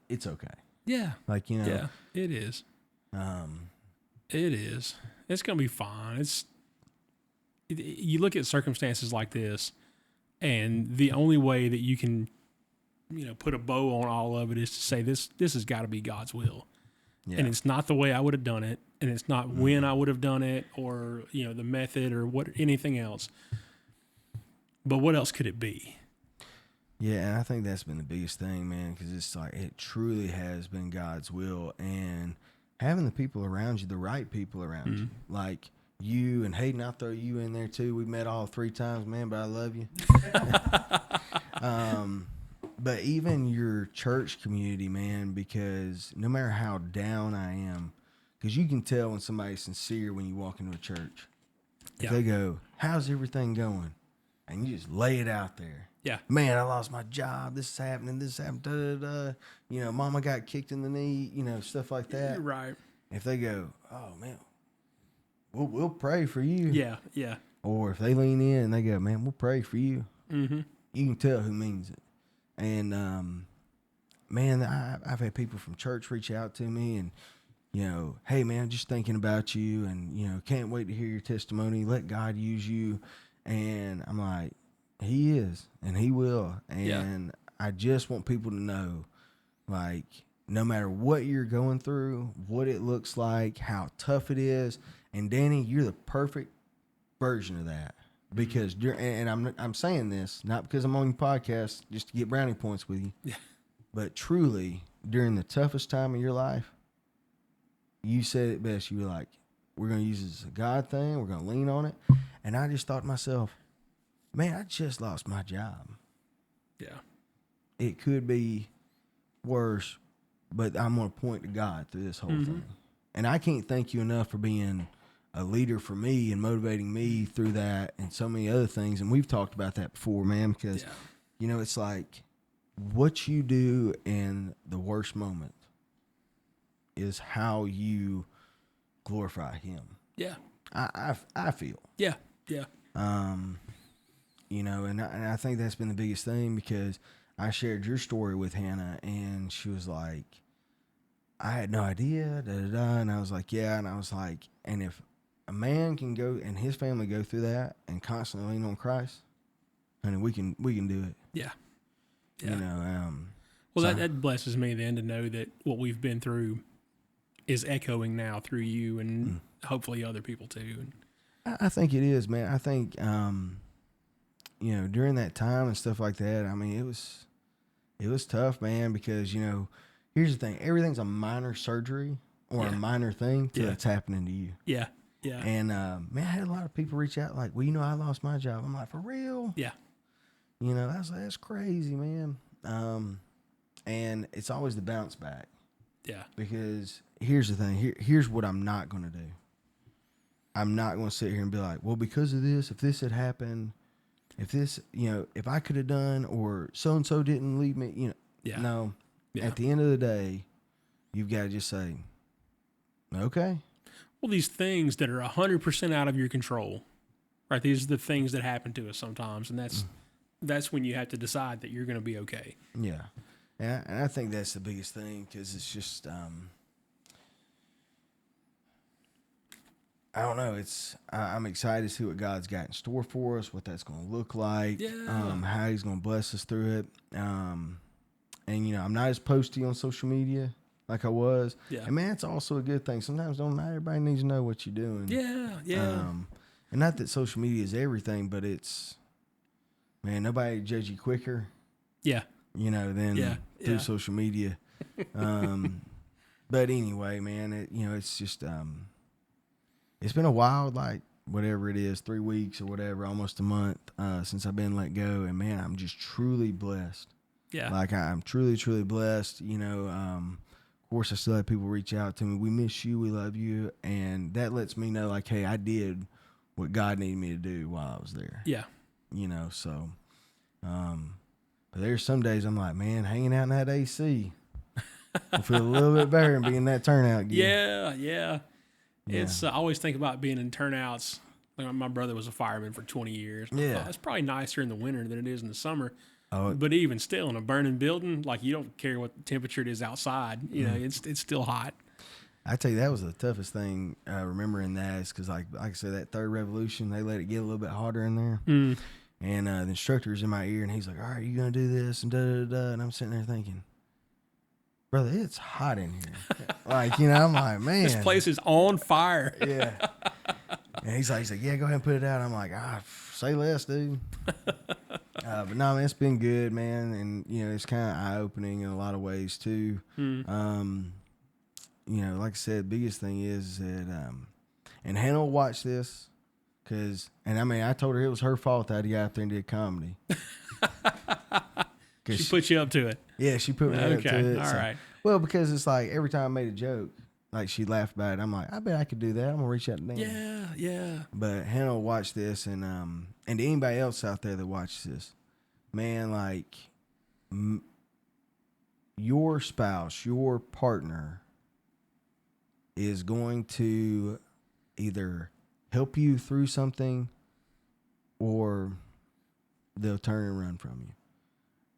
it's okay. Yeah. Like, Yeah, it is. It is. It's going to be fine. You look at circumstances like this, and the only way that you can, put a bow on all of it is to say this has got to be God's will. Yeah. And it's not the way I would have done it, and it's not when I would have done it, or, the method or anything else. But what else could it be? Yeah, and I think that's been the biggest thing, man, because it's like it truly has been God's will, and having the people around you, the right people around you, like you and Hayden. I'll throw you in there too. We met all 3 times, man, but I love you. But even your church community, man, because no matter how down I am, because you can tell when somebody's sincere when you walk into a church. If they go, "How's everything going?" and you just lay it out there. Yeah. Man, I lost my job. This is happening. This is happening. You know, mama got kicked in the knee. You know, stuff like that. Right. If they go, "Oh man, we'll pray for you." Yeah. Yeah. Or if they lean in and they go, "Man, we'll pray for you." Mm-hmm. You can tell who means it. And man, I've had people from church reach out to me and, you know, "Hey man, just thinking about you, and you know, can't wait to hear your testimony. Let God use you." And I'm like, He is, and He will. And I just want people to know, like, no matter what you're going through, what it looks like, how tough it is, and Danny, you're the perfect version of that. Because I'm saying this not because I'm on your podcast just to get brownie points with you, but truly during the toughest time of your life, you said it best. You were like, "We're going to use this as a God thing. We're going to lean on it." And I just thought to myself, man, I just lost my job. Yeah. It could be worse, but I'm going to point to God through this whole thing. And I can't thank you enough for being a leader for me and motivating me through that and so many other things. And we've talked about that before, man, because, you know, it's like what you do in the worst moment is how you glorify Him. Yeah. I feel. Yeah. Yeah. You know, and I think that's been the biggest thing, because I shared your story with Hannah and she was like, "I had no idea, and I was like, "Yeah," and I was like, and if a man can go and his family go through that and constantly lean on Christ, honey, we can do it. Yeah. You know, well, so that blesses me then to know that what we've been through is echoing now through you and hopefully other people too. I think it is, man. I think, you know, during that time and stuff like that, I mean, it was tough, man, because, you know, here's the thing. Everything's a minor surgery or a minor thing till it's happening to you. Yeah. Yeah. And, man, I had a lot of people reach out like, "Well, you know, I lost my job." I'm like, "For real?" Yeah. You know, that's crazy, man. And it's always the bounce back. Yeah. Because here's the thing. Here's what I'm not going to do. I'm not going to sit here and be like, "Well, because of this, if this had happened, if this, you know, if I could have done, or so-and-so didn't leave me," you know. Yeah. No. Yeah. At the end of the day, you've got to just say, "Okay." Well, these things that are 100% out of your control, right? These are the things that happen to us sometimes, and that's when you have to decide that you're going to be okay. Yeah. And I think that's the biggest thing, because it's just, I don't know. I'm excited to see what God's got in store for us, what that's going to look like, how He's going to bless us through it. And, you know, I'm not as posty on social media like I was. Yeah. And, man, it's also a good thing. Sometimes not everybody needs to know what you're doing. Yeah, yeah. And not that social media is everything, but it's, man, nobody judge you quicker. Yeah. You know, than through social media. But anyway, man, you know, it's just, it's been a wild, like, whatever it is, 3 weeks or whatever, almost a month since I've been let go. And, man, I'm just truly blessed. Yeah. Like, I'm truly, truly blessed. You know, of course, I still have people reach out to me. "We miss you. We love you." And that lets me know, like, hey, I did what God needed me to do while I was there. Yeah. You know, so, but there's some days I'm like, man, hanging out in that AC, I feel a little bit better than being in that turnout gear. Yeah. It's I always think about being in turnouts. Like, my brother was a fireman for 20 years. Yeah. It's probably nicer in the winter than it is in the summer. Oh, but even still, in a burning building, like, you don't care what temperature it is outside. You know, it's still hot. I tell you, that was the toughest thing remembering that, is because, like I said, that third revolution, they let it get a little bit hotter in there. And the instructor's in my ear, and he's like, "All right, you going to do this?" And da-da-da-da. And I'm sitting there thinking, brother, it's hot in here. Like, you know, I'm like, man. This place is on fire. Yeah. And he's like, "Yeah, go ahead and put it out." I'm like, say less, dude. But no, man, it's been good, man, and it's kind of eye opening in a lot of ways too. Like I said, biggest thing is that, and Hannah will watch this, I told her it was her fault that I got out there and did comedy. She put you up to it. Yeah, she put me up to it. All right. Well, because it's like every time I made a joke, like she laughed about it. I'm like, I bet I could do that. I'm gonna reach out to them. Yeah. But Hannah will watch this, and anybody else out there that watches this, man, like your spouse, your partner is going to either help you through something or they'll turn and run from you.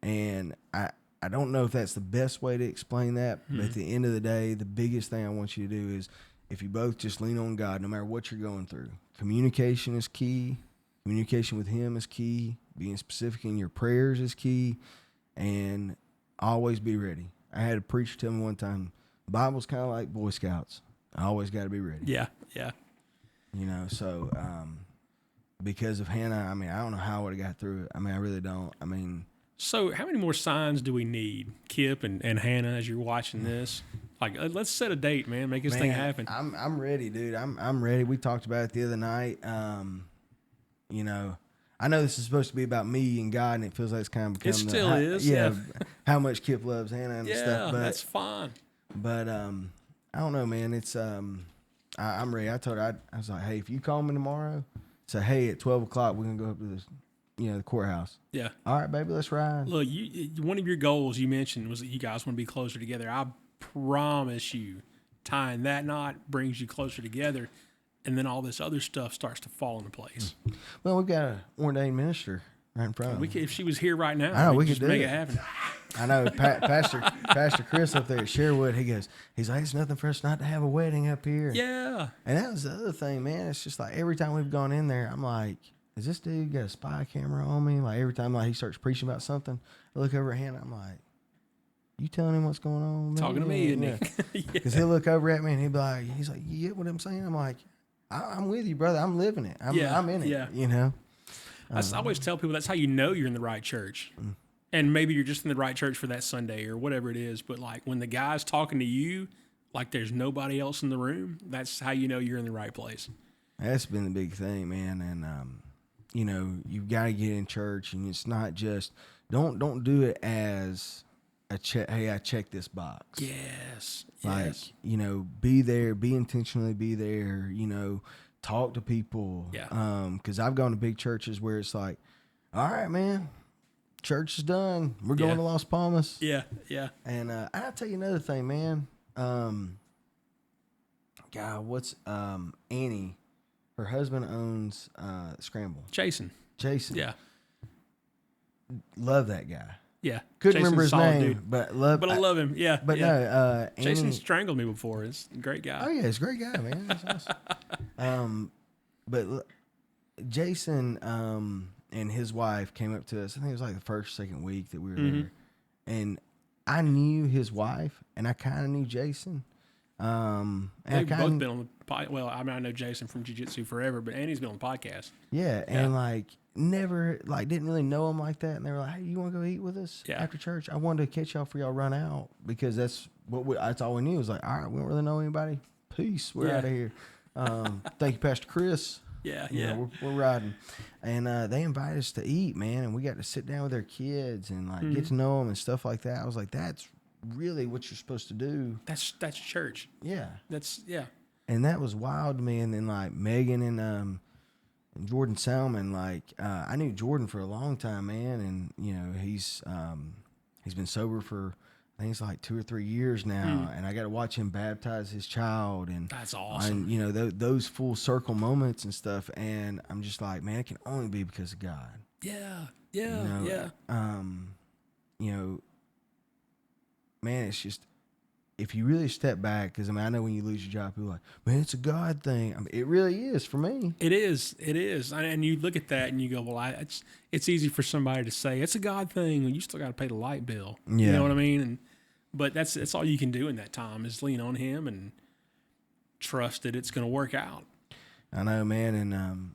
And I don't know if that's the best way to explain that, but at the end of the day, the biggest thing I want you to do is if you both just lean on God, no matter what you're going through. Communication is key. Communication with Him is key. Being specific in your prayers is key. And always be ready. I had a preacher tell me one time, the Bible's kind of like Boy Scouts. I always got to be ready. Yeah. So because of Hannah, I don't know how I would have got through it. I really don't. So how many more signs do we need, Kipp and Hannah, as you're watching this? Like, let's set a date, man. Make this thing happen. I'm ready, dude. I'm ready. We talked about it the other night. I know this is supposed to be about me and God, and it feels like it's kind of become. It still is. Yeah. How much Kipp loves Hannah and stuff. But that's fine. But I don't know, man. It's I'm ready. I told her I was like, hey, if you call me tomorrow, say hey at 12:00 we're gonna go up to this. The courthouse. Yeah. All right, baby, let's ride. Look, one of your goals you mentioned was that you guys want to be closer together. I promise you, tying that knot brings you closer together, and then all this other stuff starts to fall into place. Well, we've got an ordained minister right in front of us. If she was here right now, I know, we could just make do it happen. I know, Pastor Chris up there at Sherwood, he's like, it's nothing for us not to have a wedding up here. Yeah. And that was the other thing, man. It's just like every time we've gone in there, I'm like, is this dude got a spy camera on me? Like every time he starts preaching about something, I look over at him, I'm like, you telling him what's going on? Man? Talking to me, isn't he? Because he'll look over at me and he's like, you get what I'm saying? I'm like, I'm with you, brother. I'm living it. I'm in it. Yeah. I always tell people that's how you know you're in the right church. And maybe you're just in the right church for that Sunday or whatever it is. But like when the guy's talking to you, like there's nobody else in the room, that's how you know you're in the right place. That's been the big thing, man. And, you've got to get in church, and it's not just don't do it as a check. Hey, I checked this box. Yes. Be there, be intentionally be there. Talk to people. Yeah. Because I've gone to big churches where it's like, all right, man, church is done. We're going to Las Palmas. Yeah. And I'll tell you another thing, man. God, what's Annie? Her husband owns Scramble. Jason. Yeah. Love that guy. Yeah. Couldn't Jason's remember his solid name, dude. but I love him. Yeah. But no, Jason Annie, strangled me before. He's a great guy. Oh yeah, he's a great guy, man. That's awesome. But Jason and his wife came up to us. I think it was like the first, second week that we were there, and I knew his wife, and I kind of knew Jason. And they've both been on the podcast. Well, I know Jason from Jiu-Jitsu forever, but Annie's been on the podcast. Yeah, and never didn't really know him like that. And they were like, "Hey, you want to go eat with us after church? I wanted to catch y'all for y'all run out because that's all we knew. It was like, all right, we don't really know anybody. Peace, we're out of here. Thank you, Pastor Chris. Yeah. We're riding, and they invited us to eat, man, and we got to sit down with their kids and get to know them and stuff like that. I was like, that's really what you're supposed to do. That's church. Yeah. And that was wild to me. And then Megan and Jordan Salmon, I knew Jordan for a long time, man, and he's been sober for I think it's 2 or 3 years now, and I got to watch him baptize his child, and that's awesome. And those full circle moments and stuff, and I'm just like, man, it can only be because of God. Yeah. Man, it's just, if you really step back, because I know when you lose your job, people are like, man, it's a God thing. It really is for me. It is. And you look at that and you go, well, it's easy for somebody to say it's a God thing. You still got to pay the light bill. Yeah. You know what I mean? But that's all you can do in that time is lean on Him and trust that it's going to work out. I know, man.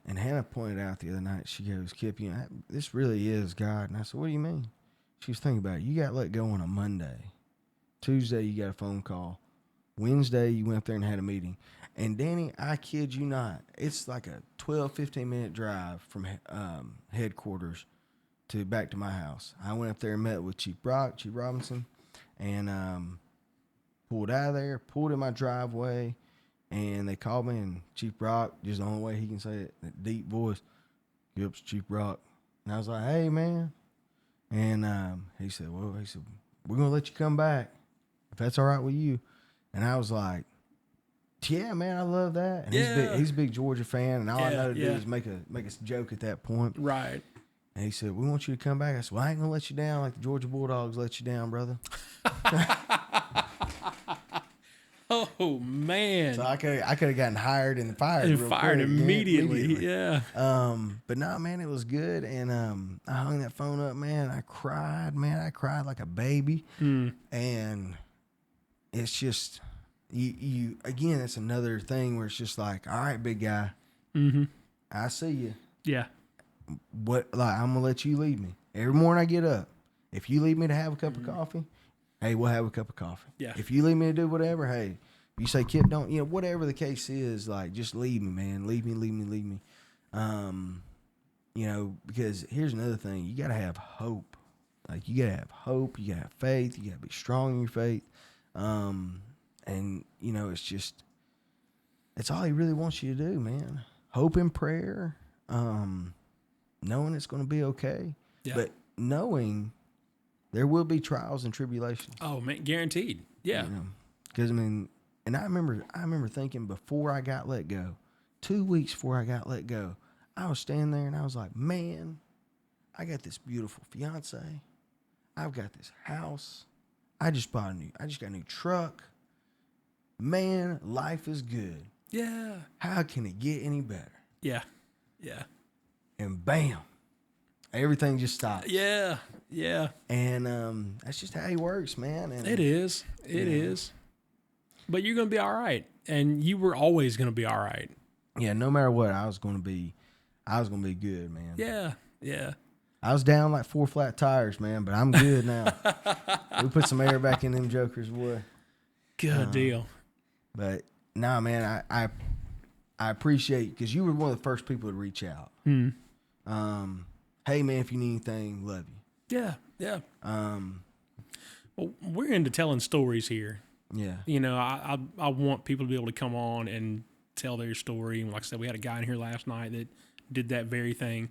And Hannah pointed out the other night, she goes, Kipp, this really is God. And I said, what do you mean? She was thinking about it. You got let go on a Monday. Tuesday, you got a phone call. Wednesday, you went up there and had a meeting. And Danny, I kid you not, it's like a 12, 15-minute drive from headquarters to back to my house. I went up there and met with Chief Robinson, and pulled out of there, pulled in my driveway, and they called me, and Chief Brock, just the only way he can say it, that deep voice, Kipp's Chief Brock. And I was like, hey, man. And he said, we're going to let you come back if that's all right with you. And I was like, yeah, man, I love that. And he's a big Georgia fan, and all I know to do is make a joke at that point. Right. And he said, we want you to come back. I said, well, I ain't going to let you down like the Georgia Bulldogs let you down, brother. Oh, man. So I could have gotten hired and fired. And fired immediately. Yeah. But no, man, it was good. And I hung that phone up, man. I cried, man. I cried like a baby. And it's just, you again, it's another thing where it's just like, all right, big guy. I see you. Yeah. I'm going to let you lead me. Every morning I get up. If you lead me to have a cup of coffee, hey, we'll have a cup of coffee. Yeah. If you lead me to do whatever, hey, you say, Kipp, don't, whatever the case is, like, just lead me, man. Lead me. Because here's another thing. You got to have hope. Like, you got to have hope. You got to have faith. You got to be strong in your faith. And, it's just, it's all he really wants you to do, man. Hope and prayer, knowing it's going to be okay. Yeah. But knowing there will be trials and tribulations. Oh, man, guaranteed. Yeah. Because, and I remember thinking before I got let go, 2 weeks before I got let go, I was standing there and I was like, man, I got this beautiful fiance. I've got this house. I just got a new truck. Man, life is good. Yeah. How can it get any better? Yeah. Yeah. And bam, everything just stops. Yeah. Yeah. And that's just how he works, man. And it is. It is. But you're going to be all right. And you were always going to be all right. Yeah, no matter what, I was going to be good, man. Yeah. Yeah. I was down like 4 flat tires, man, but I'm good now. We put some air back in them jokers, boy. Good deal. But nah, man, I appreciate, because you were one of the first people to reach out. Hey, man, if you need anything, love you. Yeah, yeah. Well, we're into telling stories here. Yeah. I want people to be able to come on and tell their story. And like I said, we had a guy in here last night that did that very thing.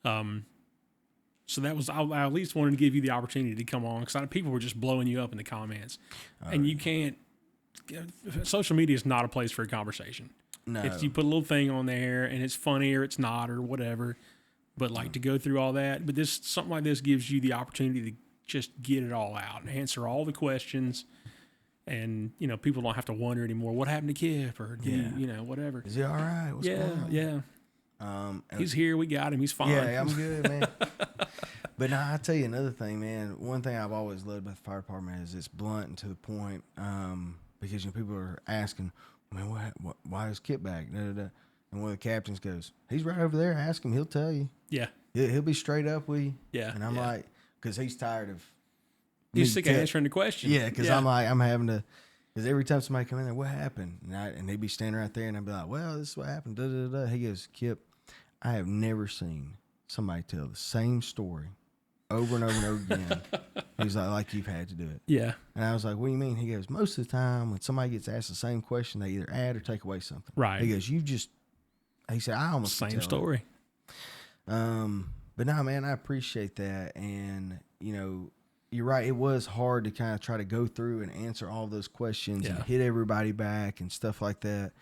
So that was, I at least wanted to give you the opportunity to come on, because people were just blowing you up in the comments. And you can't, social media is not a place for a conversation. No. If you put a little thing on there and it's funny or it's not or whatever, but like to go through all that, but something like this gives you the opportunity to just get it all out and answer all the questions. And, people don't have to wonder anymore, what happened to Kipp, or whatever. Is he all right? What's going on? Yeah. He's here. We got him. He's fine. Yeah, I'm good, man. But now I'll tell you another thing, man. One thing I've always loved about the fire department is it's blunt and to the point. Because people are asking, man, why is Kipp back? Da, da, da. And one of the captains goes, he's right over there. Ask him. He'll tell you. Yeah. He'll be straight up with you. Yeah. And I'm like, because he's tired of. He's sick of answering the question. Yeah, because I'm like, I'm having to, because every time somebody come in there, what happened? And they'd be standing right there, and I'd be like, well, this is what happened. Da, da, da. He goes, Kipp, I have never seen somebody tell the same story over and over and over again. He's like you've had to do it. Yeah. And I was like, what do you mean? He goes, most of the time when somebody gets asked the same question, they either add or take away something. Right. He goes, he said, I almost same story. But no, man, I appreciate that. And, you're right. It was hard to kind of try to go through and answer all those questions and hit everybody back and stuff like that.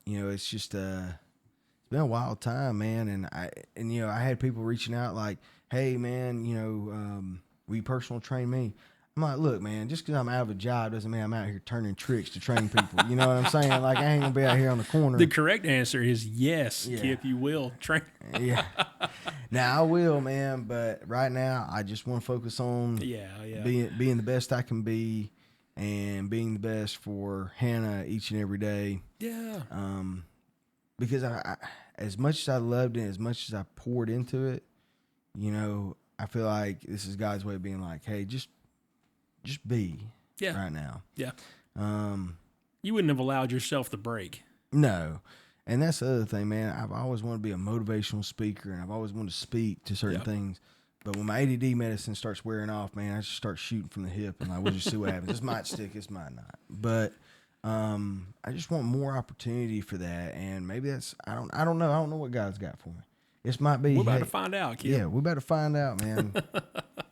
It's just, it's been a wild time, man. And I had people reaching out like, hey, man, will you personal train me? I'm like, look, man, just because I'm out of a job doesn't mean I'm out here turning tricks to train people. You know what I'm saying? Like, I ain't going to be out here on the corner. The correct answer is yes, Kipp, you will train. Yeah. Now, I will, man, but right now, I just want to focus on being the best I can be and being the best for Hannah each and every day. Yeah. because I as much as I loved it, as much as I poured into it, I feel like this is God's way of being like, hey, just be right now. Yeah. You wouldn't have allowed yourself the break. No. And that's the other thing, man. I've always wanted to be a motivational speaker, and I've always wanted to speak to certain things. But when my ADD medicine starts wearing off, man, I just start shooting from the hip, and we'll just see what happens. This might stick, this might not. But I just want more opportunity for that, and maybe that's I don't know. I don't know what God's got for me. This might be. We're about to find out, kid. Yeah, we better find out, man.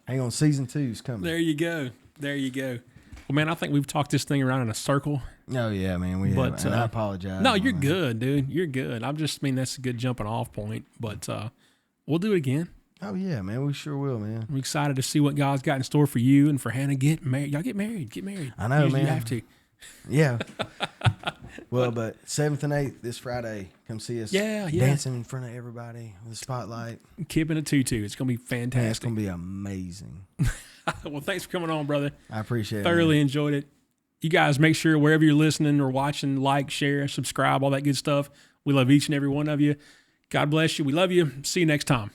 Hang on, season 2 is coming. There you go. Well, man, I think we've talked this thing around in a circle. Oh, yeah, man. We have. And I apologize. No, you're good, dude. You're good. that's a good jumping off point. But we'll do it again. Oh, yeah, man. We sure will, man. I'm excited to see what God's got in store for you and for Hannah. Get married. Y'all get married. Get married. I know, man. You have to. Yeah. Well, but 7th and 8th this Friday, come see us. Yeah. Dancing in front of everybody with a spotlight. Kipp in a tutu. It's going to be fantastic. Man, it's going to be amazing. Well, thanks for coming on, brother. I appreciate it. Thoroughly enjoyed it. You guys make sure wherever you're listening or watching, like, share, subscribe, all that good stuff. We love each and every one of you. God bless you. We love you. See you next time.